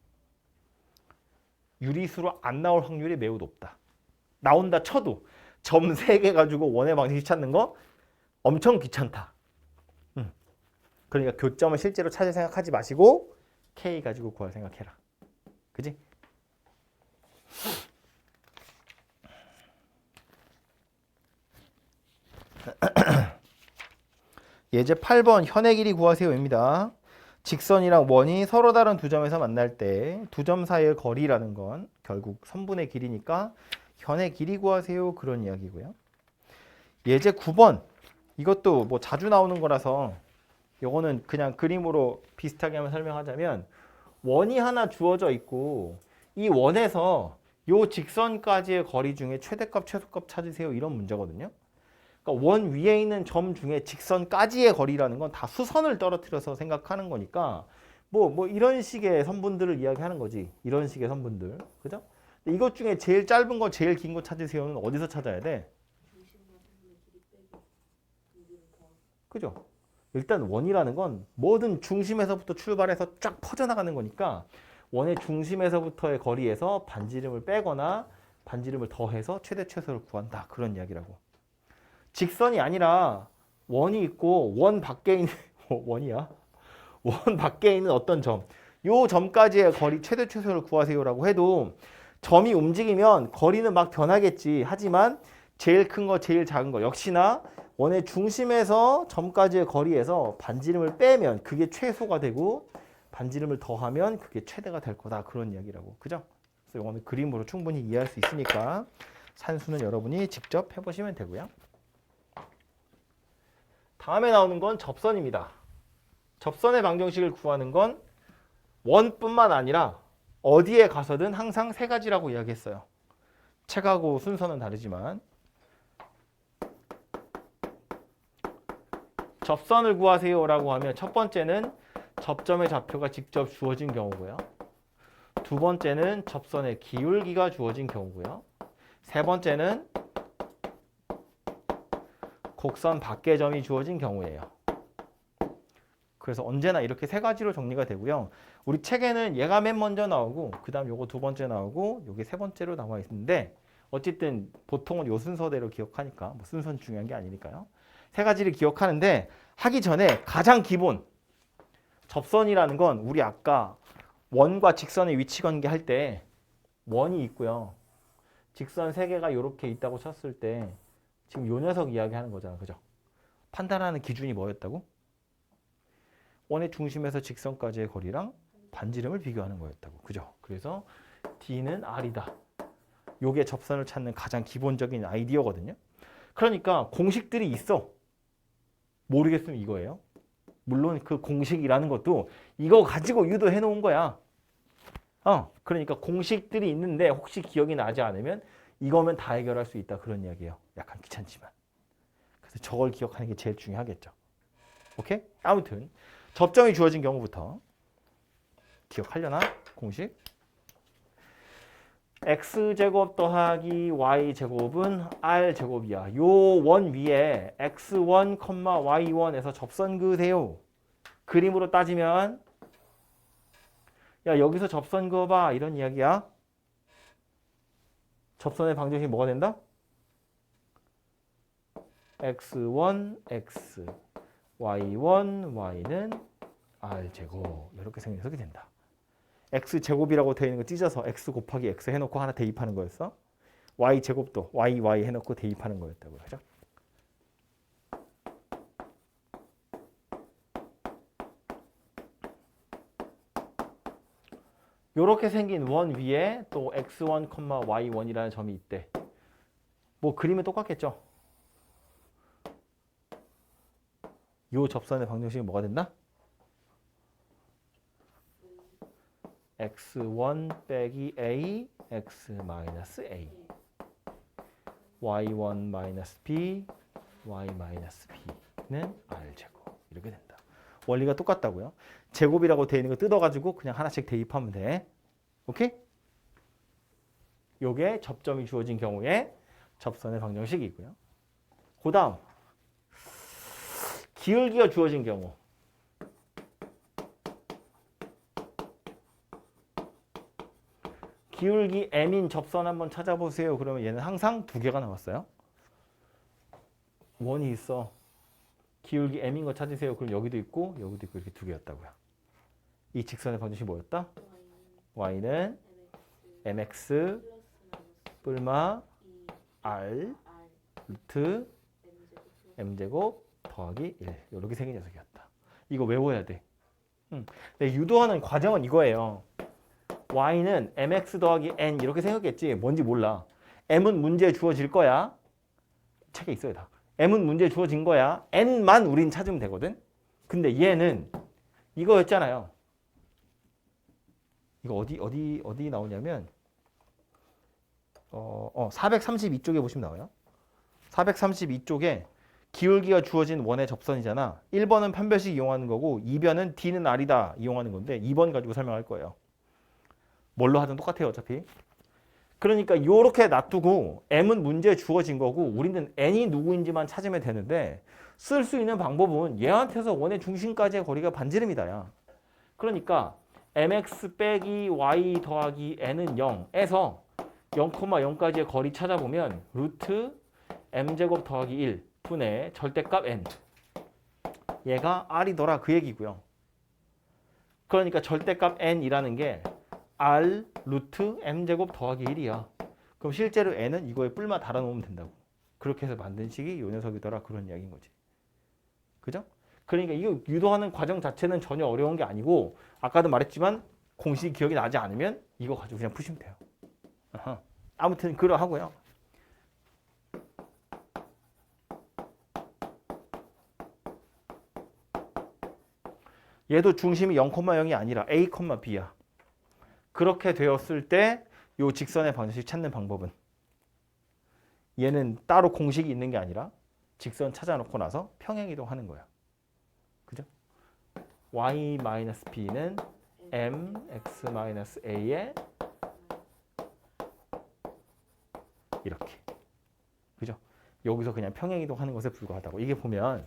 유리수로 안 나올 확률이 매우 높다. 나온다 쳐도 점 3개 가지고 원의 방정식 찾는 거 엄청 귀찮다. 그러니까 교점을 실제로 찾을 생각하지 마시고 K 가지고 구할 생각해라. 그지? 예제 8번 현의 길이 구하세요입니다. 직선이랑 원이 서로 다른 두 점에서 만날 때 두 점 사이의 거리라는 건 결국 선분의 길이니까 현의 길이 구하세요. 그런 이야기고요. 예제 9번 이것도 뭐 자주 나오는 거라서 요거는 그냥 그림으로 비슷하게 한번 설명하자면 원이 하나 주어져 있고 이 원에서 요 직선까지의 거리 중에 최대값, 최소값 찾으세요. 이런 문제거든요. 그러니까 원 위에 있는 점 중에 직선까지의 거리라는 건 다 수선을 떨어뜨려서 생각하는 거니까 뭐 이런 식의 선분들을 이야기하는 거지. 이런 식의 선분들. 그죠? 이것 중에 제일 짧은 거, 제일 긴 거 찾으세요는 어디서 찾아야 돼? 그죠? 일단 원이라는 건 뭐든 중심에서부터 출발해서 쫙 퍼져나가는 거니까 원의 중심에서부터의 거리에서 반지름을 빼거나 반지름을 더해서 최대 최소를 구한다. 그런 이야기라고. 직선이 아니라 원이 있고 원 밖에 있는 원이야. 원 밖에 있는 어떤 점, 요 점까지의 거리 최대 최소를 구하세요라고 해도 점이 움직이면 거리는 막 변하겠지. 하지만 제일 큰 거, 제일 작은 거 역시나 원의 중심에서 점까지의 거리에서 반지름을 빼면 그게 최소가 되고 반지름을 더하면 그게 최대가 될 거다. 그런 이야기라고. 그죠? 그래서 이거는 그림으로 충분히 이해할 수 있으니까 산수는 여러분이 직접 해보시면 되고요. 다음에 나오는 건 접선입니다. 접선의 방정식을 구하는 건 원뿐만 아니라 어디에 가서든 항상 세 가지라고 이야기했어요. 책하고 순서는 다르지만 접선을 구하세요라고 하면 첫 번째는 접점의 좌표가 직접 주어진 경우고요. 두 번째는 접선의 기울기가 주어진 경우고요. 세 번째는 곡선 밖의 점이 주어진 경우예요. 그래서 언제나 이렇게 세 가지로 정리가 되고요. 우리 책에는 얘가 맨 먼저 나오고 그 다음 요거 두 번째 나오고 요게 세 번째로 나와 있는데 어쨌든 보통은 요 순서대로 기억하니까 뭐 순서는 중요한 게 아니니까요. 세 가지를 기억하는데 하기 전에 가장 기본 접선이라는 건 우리 아까 원과 직선의 위치 관계 할 때 원이 있고요. 직선 세 개가 이렇게 있다고 쳤을 때 지금 요 녀석 이야기하는 거잖아. 그죠? 판단하는 기준이 뭐였다고? 원의 중심에서 직선까지의 거리랑 반지름을 비교하는 거였다고. 그죠? 그래서 D는 R이다. 요게 접선을 찾는 가장 기본적인 아이디어거든요. 그러니까 공식들이 있어. 모르겠으면 이거예요. 물론 그 공식이라는 것도 이거 가지고 유도해 놓은 거야. 그러니까 공식들이 있는데 혹시 기억이 나지 않으면 이거면 다 해결할 수 있다. 그런 이야기예요. 약간 귀찮지만. 그래서 저걸 기억하는 게 제일 중요하겠죠. 오케이? 아무튼 접점이 주어진 경우부터 기억하려나? 공식. x제곱 더하기 y제곱은 r제곱이야. 요 원 위에 x1, y1에서 접선 그으세요. 그림으로 따지면 야 여기서 접선 그어봐 이런 이야기야. 접선의 방정식이 뭐가 된다? x1, x, y1, y는 r제곱 이렇게 생겨서 된다. x제곱이라고 되어 있는 거 찢어서 x 곱하기 x 해놓고 하나 대입하는 거였어. y제곱도 y 해놓고 대입하는 거였다고요. 그죠? 이렇게 생긴 원 위에 또 x1, y1이라는 점이 있대. 뭐 그림은 똑같겠죠? 요 접선의 방정식이 뭐가 된다? x1 빼기 a, x 마이너스 a, y1 마이너스 b, y 마이너스 b는 r제곱 이렇게 된다. 원리가 똑같다고요. 제곱이라고 되어 있는 거 뜯어가지고 그냥 하나씩 대입하면 돼. 오케이? 요게 접점이 주어진 경우에 접선의 방정식이고요. 그 다음 기울기가 주어진 경우 기울기 m인 접선 한번 찾아보세요. 그러면 얘는 항상 두 개가 나왔어요. 원이 있어. 기울기 m인 거 찾으세요. 그럼 여기도 있고 여기도 있고 이렇게 두 개였다고요. 이 직선의 방정식이 뭐였다? y는 mx 뿔마 r 루트 m제곱 더하기 1 이렇게 생긴 녀석이었다. 이거 외워야 돼. 근데 유도하는 과정은 이거예요. y는 mx 더하기 n 이렇게 생겼겠지. 뭔지 몰라. m은 문제에 주어질 거야. 책에 있어요 다. m은 문제에 주어진 거야. n만 우린 찾으면 되거든. 근데 얘는 이거였잖아요. 이거 어디 나오냐면 432쪽에 보시면 나와요. 432쪽에 기울기가 주어진 원의 접선이잖아. 1번은 판별식 이용하는 거고 2번은 D는 R이다 이용하는 건데 2번 가지고 설명할 거예요. 뭘로 하든 똑같아요 어차피. 그러니까 이렇게 놔두고 M은 문제에 주어진 거고 우리는 N이 누구인지만 찾으면 되는데 쓸 수 있는 방법은 얘한테서 원의 중심까지의 거리가 반지름이다. 야. 그러니까 mx 빼기 y 더하기 n은 0에서 0,0까지의 거리 찾아보면 루트 m제곱 더하기 1 분의 절대값 n 얘가 r이더라 그 얘기고요. 그러니까 절대값 n이라는 게 r 루트 m제곱 더하기 1이야. 그럼 실제로 n은 이거에 뿔만 달아놓으면 된다고. 그렇게 해서 만든 식이 이 녀석이더라 그런 이야기인 거지. 그죠? 그러니까 이거 유도하는 과정 자체는 전혀 어려운 게 아니고 아까도 말했지만 공식이 기억이 나지 않으면 이거 가지고 그냥 푸시면 돼요. 아무튼 그러하고요. 얘도 중심이 0,0이 아니라 a, b야. 그렇게 되었을 때 이 직선의 방정식 찾는 방법은 얘는 따로 공식이 있는 게 아니라 직선 찾아놓고 나서 평행이동하는 거야. 그죠? y-b는 mx-a의 이렇게. 그죠? 여기서 그냥 평행이동하는 것에 불과하다고. 이게 보면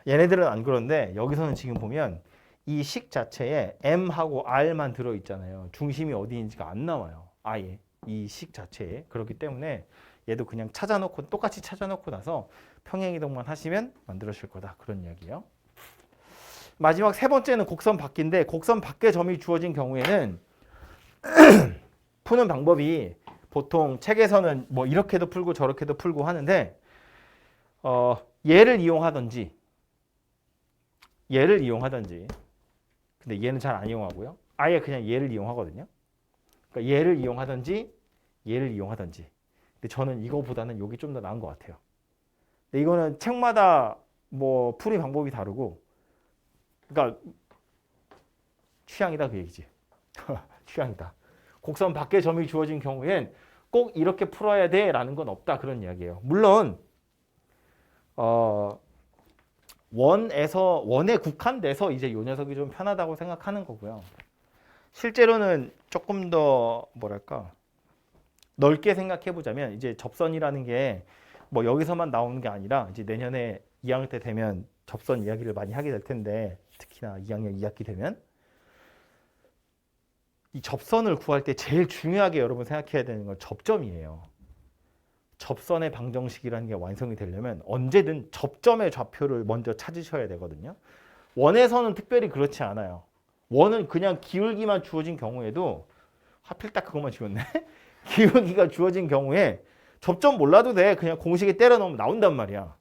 얘네들은 안 그런데 여기서는 지금 보면 이 식 자체에 M하고 R만 들어있잖아요. 중심이 어디인지가 안 나와요. 아예 이 식 자체에. 그렇기 때문에 얘도 그냥 찾아놓고 똑같이 찾아놓고 나서 평행이동만 하시면 만들어질 거다. 그런 이야기예요. 마지막 세 번째는 곡선 밖인데 곡선 밖에 점이 주어진 경우에는 푸는 방법이 보통 책에서는 뭐 이렇게도 풀고 저렇게도 풀고 하는데 얘를 이용하든지 근데 얘는 잘 안 이용하고요. 아예 그냥 얘를 이용하거든요. 그러니까 얘를 이용하든지 얘를 이용하든지. 근데 저는 이거보다는 이게 좀 더 나은 것 같아요. 근데 이거는 책마다 뭐 풀이 방법이 다르고 그러니까 취향이다 그 얘기지. 취향이다. 곡선 밖에 점이 주어진 경우엔 꼭 이렇게 풀어야 돼라는 건 없다 그런 이야기예요. 물론 원에 국한돼서 이제 요 녀석이 좀 편하다고 생각하는 거고요. 실제로는 조금 더 뭐랄까 넓게 생각해 보자면 이제 접선이라는 게 뭐 여기서만 나오는 게 아니라 이제 내년에 2학년 때 되면 접선 이야기를 많이 하게 될 텐데 특히나 2학년 2학기 되면 이 접선을 구할 때 제일 중요하게 여러분 생각해야 되는 건 접점이에요. 접선의 방정식이라는 게 완성이 되려면 언제든 접점의 좌표를 먼저 찾으셔야 되거든요. 원에서는 특별히 그렇지 않아요. 원은 그냥 기울기만 주어진 경우에도 하필 딱 그것만 지웠네. 기울기가 주어진 경우에 접점 몰라도 돼. 그냥 공식에 때려 넣으면 나온단 말이야.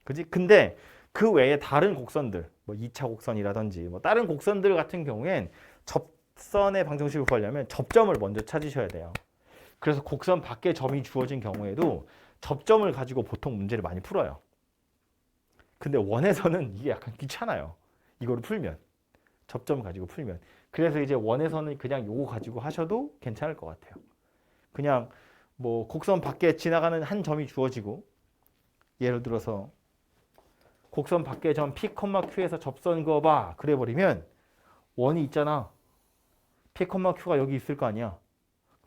그지? 근데 그 외에 다른 곡선들, 뭐 2차 곡선이라든지 뭐 다른 곡선들 같은 경우엔 접선의 방정식을 구하려면 접점을 먼저 찾으셔야 돼요. 그래서 곡선 밖에 점이 주어진 경우에도 접점을 가지고 보통 문제를 많이 풀어요. 근데 원에서는 이게 약간 귀찮아요. 이거를 풀면. 접점 가지고 풀면. 그래서 이제 원에서는 그냥 요거 가지고 하셔도 괜찮을 것 같아요. 그냥 뭐 곡선 밖에 지나가는 한 점이 주어지고 예를 들어서 곡선 밖에 점 P, Q에서 접선 그어봐. 그래 버리면 원이 있잖아. P, Q가 여기 있을 거 아니야.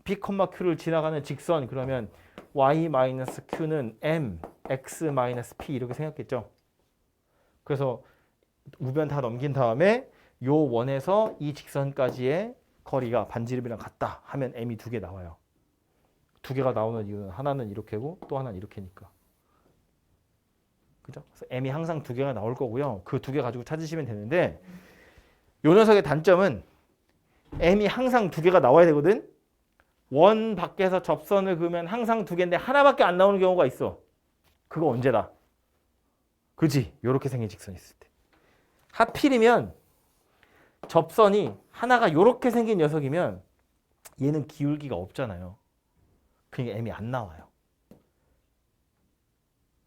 P, Q를 지나가는 직선 그러면 Y-Q는 M, X-P 이렇게 생겼겠죠. 그래서 우변 다 넘긴 다음에 요 원에서 이 직선까지의 거리가 반지름이랑 같다 하면 M이 두 개 나와요. 두 개가 나오는 이유는 하나는 이렇게고 또 하나는 이렇게니까. 그죠? 그래서 M이 항상 두 개가 나올 거고요. 그 두 개 가지고 찾으시면 되는데 요 녀석의 단점은 M이 항상 두 개가 나와야 되거든. 원 밖에서 접선을 그으면 항상 두 개인데 하나밖에 안 나오는 경우가 있어. 그거 언제다? 그지? 요렇게 생긴 직선이 있을 때. 하필이면 접선이 하나가 요렇게 생긴 녀석이면 얘는 기울기가 없잖아요. 그러니까 M이 안 나와요.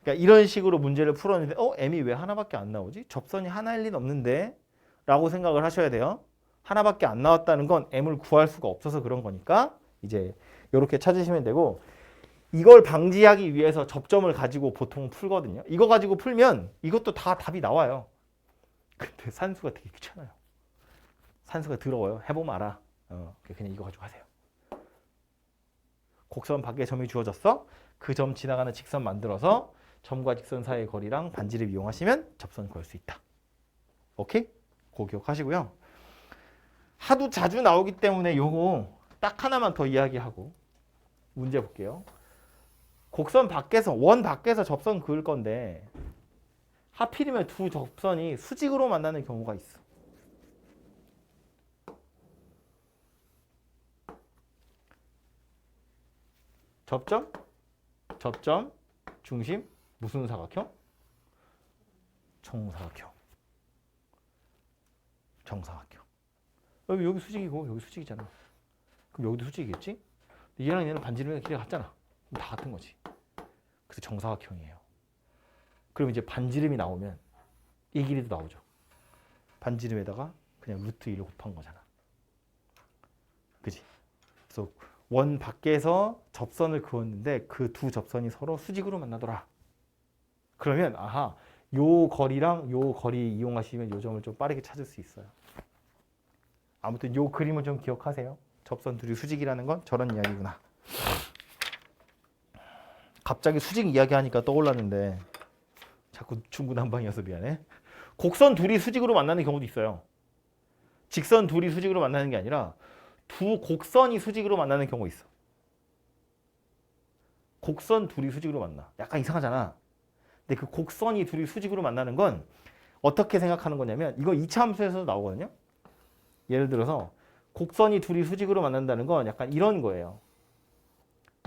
그러니까 이런 식으로 문제를 풀었는데 M이 왜 하나밖에 안 나오지? 접선이 하나일 리는 없는데 라고 생각을 하셔야 돼요. 하나밖에 안 나왔다는 건 M을 구할 수가 없어서 그런 거니까 이제 이렇게 찾으시면 되고 이걸 방지하기 위해서 접점을 가지고 보통 풀거든요. 이거 가지고 풀면 이것도 다 답이 나와요. 근데 산수가 되게 귀찮아요. 산수가 더러워요. 해보면 알아. 그냥 이거 가지고 하세요. 곡선 밖에 점이 주어졌어. 그 점 지나가는 직선 만들어서 점과 직선 사이의 거리랑 반지름 이용하시면 접선 구할 수 있다. 오케이? 그거 기억하시고요. 하도 자주 나오기 때문에 요거 딱 하나만 더 이야기하고 문제 볼게요. 곡선 밖에서 원 밖에서 접선 그을 건데 하필이면 두 접선이 수직으로 만나는 경우가 있어. 접점, 중심, 무슨 사각형? 정사각형. 여기 수직이고 여기 수직이잖아. 그럼 여기도 수직이겠지? 얘랑 얘는 반지름의 길이가 같잖아. 그럼 다 같은 거지. 그래서 정사각형이에요. 그럼 이제 반지름이 나오면 이 길이도 나오죠. 반지름에다가 그냥 루트 1을 곱한 거잖아. 그지? 그래서 원 밖에서 접선을 그었는데 그 두 접선이 서로 수직으로 만나더라. 그러면 아하, 요 거리랑 요 거리 이용하시면 요 점을 좀 빠르게 찾을 수 있어요. 아무튼 요 그림을 좀 기억하세요. 접선 둘이 수직이라는 건 저런 이야기구나. 갑자기 수직 이야기하니까 떠올랐는데 자꾸 중구난방이어서 미안해. 곡선 둘이 수직으로 만나는 경우도 있어요. 직선 둘이 수직으로 만나는 게 아니라 두 곡선이 수직으로 만나는 경우 있어. 곡선 둘이 수직으로 만나. 약간 이상하잖아. 근데 그 곡선이 둘이 수직으로 만나는 건 어떻게 생각하는 거냐면 이거 2차 함수에서도 나오거든요. 예를 들어서 곡선이 둘이 수직으로 만난다는 건 약간 이런 거예요.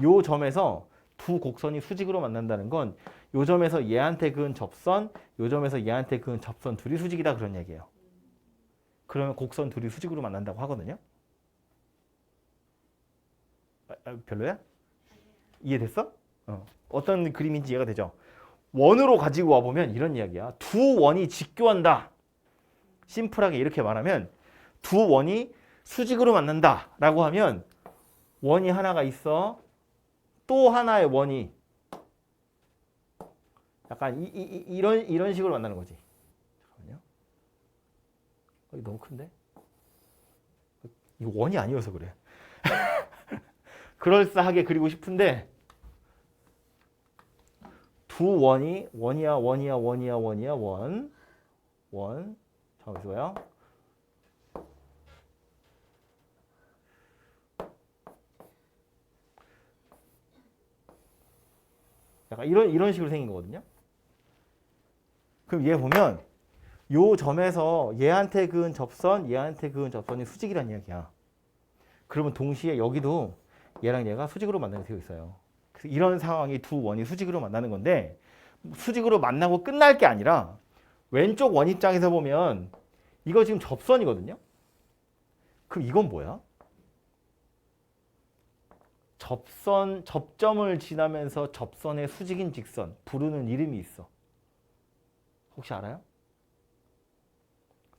요 점에서 두 곡선이 수직으로 만난다는 건 요 점에서 얘한테 그은 접선, 요 점에서 얘한테 그은 접선 둘이 수직이다 그런 얘기예요. 그러면 곡선 둘이 수직으로 만난다고 하거든요. 별로야? 이해됐어? 어떤 그림인지 이해가 되죠? 원으로 가지고 와보면 이런 이야기야. 두 원이 직교한다. 심플하게 이렇게 말하면 두 원이 수직으로 만난다 라고 하면 원이 하나가 있어. 또 하나의 원이 약간 이런 식으로 만나는 거지. 잠깐만요. 이거 너무 큰데? 이거 원이 아니어서 그래. 그럴싸하게 그리고 싶은데 두 원이 원이야 잠시만요. 약간 이런 식으로 생긴 거거든요. 그럼 얘 보면 요 점에서 얘한테 그은 접선, 얘한테 그은 접선이 수직이란 이야기야. 그러면 동시에 여기도 얘랑 얘가 수직으로 만나게 되어 있어요. 그래서 이런 상황이 두 원이 수직으로 만나는 건데 수직으로 만나고 끝날 게 아니라 왼쪽 원 입장에서 보면 이거 지금 접선이거든요. 그럼 이건 뭐야? 접점을 지나면서 접선의 수직인 직선 부르는 이름이 있어. 혹시 알아요?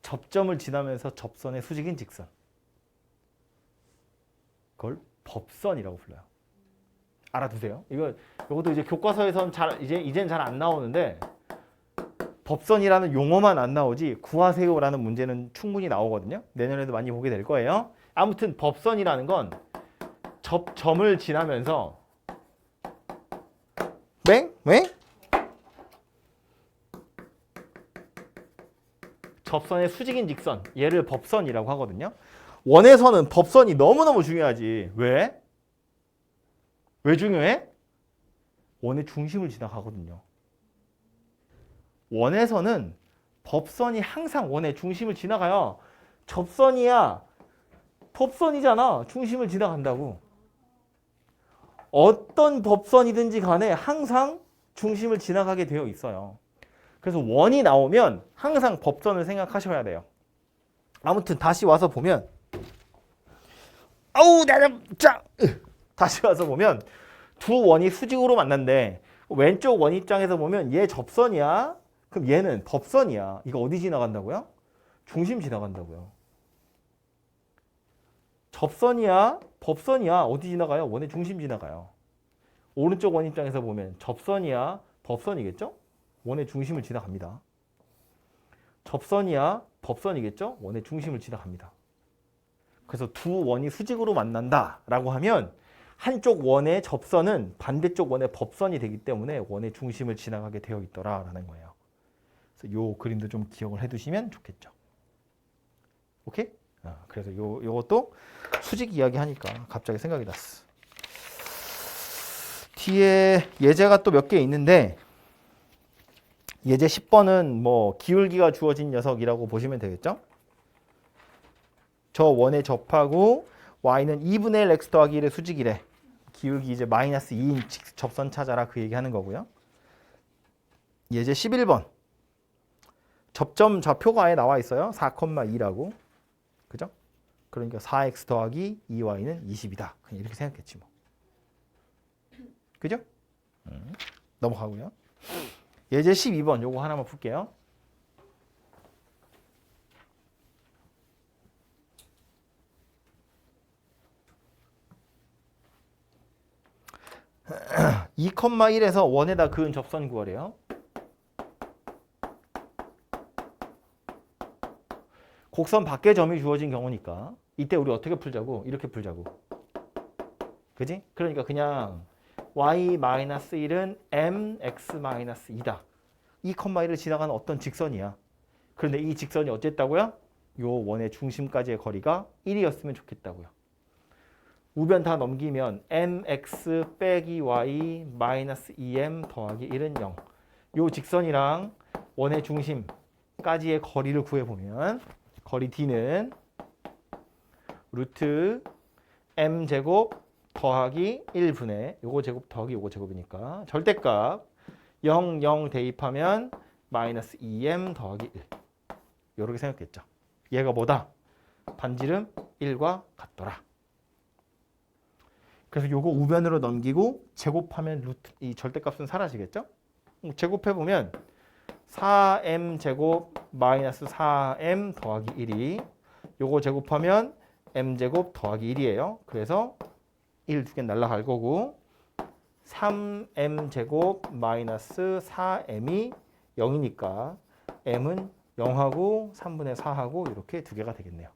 접점을 지나면서 접선의 수직인 직선. 그걸 법선이라고 불러요. 알아두세요. 이것도 이제 교과서에서는 이제는 잘 안 나오는데 법선이라는 용어만 안 나오지 구하세요라는 문제는 충분히 나오거든요. 내년에도 많이 보게 될 거예요. 아무튼 법선이라는 건 접점을 지나면서 접선의 수직인 직선, 얘를 법선이라고 하거든요. 원에서는 법선이 너무너무 중요하지. 왜? 왜 중요해? 원의 중심을 지나가거든요. 원에서는 법선이 항상 원의 중심을 지나가요. 접선이야. 법선이잖아. 중심을 지나간다고. 어떤 법선이든지 간에 항상 중심을 지나가게 되어 있어요. 그래서 원이 나오면 항상 법선을 생각하셔야 돼요. 아무튼 다시 와서 보면 다시 와서 보면 두 원이 수직으로 만난대. 왼쪽 원 입장에서 보면 얘 접선이야. 그럼 얘는 법선이야. 이거 어디 지나간다고요? 중심 지나간다고요. 접선이야. 법선이야. 어디 지나가요? 원의 중심 지나가요. 오른쪽 원 입장에서 보면 접선이야. 법선이겠죠? 원의 중심을 지나갑니다. 접선이야. 법선이겠죠? 원의 중심을 지나갑니다. 그래서 두 원이 수직으로 만난다라고 하면 한쪽 원의 접선은 반대쪽 원의 법선이 되기 때문에 원의 중심을 지나가게 되어 있더라라는 거예요. 그래서 요 그림도 좀 기억을 해두시면 좋겠죠. 오케이? 그래서 요것도 수직 이야기 하니까 갑자기 생각이 났어. 뒤에 예제가 또 몇 개 있는데 예제 10번은 뭐 기울기가 주어진 녀석이라고 보시면 되겠죠? 저 원에 접하고 y는 2분의 1 x 더하기 1의 수직이래. 기울기 이제 마이너스 2인 접선 찾아라 그 얘기하는 거고요. 예제 11번. 접점 좌표가 아예 나와 있어요. 4,2라고. 그죠? 그러니까 4x 더하기 2y는 20이다. 그냥 이렇게 생각했지 뭐. 그죠? 넘어가고요. 예제 12번 요거 하나만 풀게요. (2, 1에서 원에다 그은 접선 구하래요. 곡선 밖의 점이 주어진 경우니까 이때 우리 어떻게 풀자고? 이렇게 풀자고. 그지? 그러니까 그냥 y-1은 mx-2다. 이 컴마 1을 지나가는 어떤 직선이야. 그런데 이 직선이 어쨌다고요? 요 원의 중심까지의 거리가 1이었으면 좋겠다고요. 우변 다 넘기면 mx 빼기 y 마이너스 2m 더하기 1은 0. 요 직선이랑 원의 중심까지의 거리를 구해보면 거리 d는 루트 m제곱 더하기 1분의 요거 제곱 더하기 요거 제곱이니까 절대값 0, 0 대입하면 마이너스 2m 더하기 1. 요렇게 생각됐죠. 얘가 뭐다? 반지름 1과 같더라. 그래서 요거 우변으로 넘기고 제곱하면 루트 이 절대값은 사라지겠죠? 제곱해보면 4m 제곱 마이너스 4m 더하기 1이 요거 제곱하면 m제곱 더하기 1이에요. 그래서 1 두 개 날라갈 거고 3m 제곱 마이너스 4m이 0이니까 m은 0하고 3분의 4하고 이렇게 두 개가 되겠네요.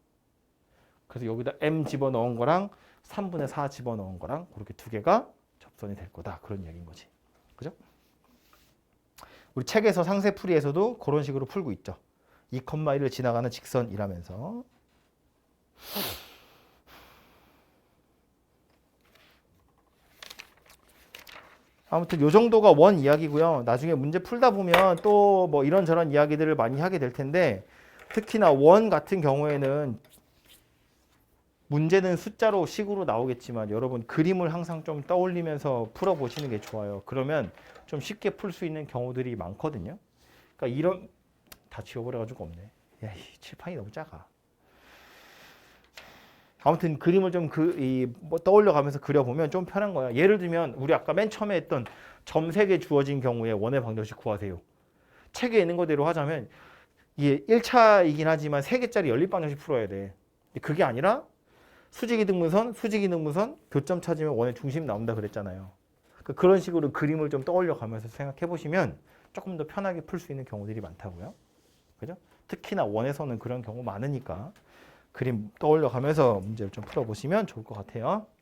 그래서 여기다 m 집어넣은 거랑 3분의 4 집어넣은 거랑 그렇게 두 개가 접선이 될 거다. 그런 얘기인 거지. 그죠? 우리 책에서 상세풀이에서도 그런 식으로 풀고 있죠. 2,1을 지나가는 직선이라면서. 아무튼 요 정도가 원 이야기고요. 나중에 문제 풀다 보면 또 뭐 이런저런 이야기들을 많이 하게 될 텐데 특히나 원 같은 경우에는 문제는 숫자로 식으로 나오겠지만 여러분 그림을 항상 좀 떠올리면서 풀어보시는 게 좋아요. 그러면 좀 쉽게 풀 수 있는 경우들이 많거든요. 그러니까 이런 다 지워버려가지고 없네. 야, 이 칠판이 너무 작아. 아무튼 그림을 좀 뭐 떠올려가면서 그려보면 좀 편한 거야. 예를 들면 우리 아까 맨 처음에 했던 점 3개 주어진 경우에 원의 방정식 구하세요. 책에 있는 거대로 하자면 이게 1차이긴 하지만 3개짜리 연립 방정식 풀어야 돼. 근데 그게 아니라 수직이등분선, 수직이등분선, 교점 찾으면 원의 중심 나온다 그랬잖아요. 그러니까 그런 식으로 그림을 좀 떠올려가면서 생각해 보시면 조금 더 편하게 풀 수 있는 경우들이 많다고요. 그죠? 특히나 원에서는 그런 경우 많으니까 그림 떠올려가면서 문제를 좀 풀어보시면 좋을 것 같아요.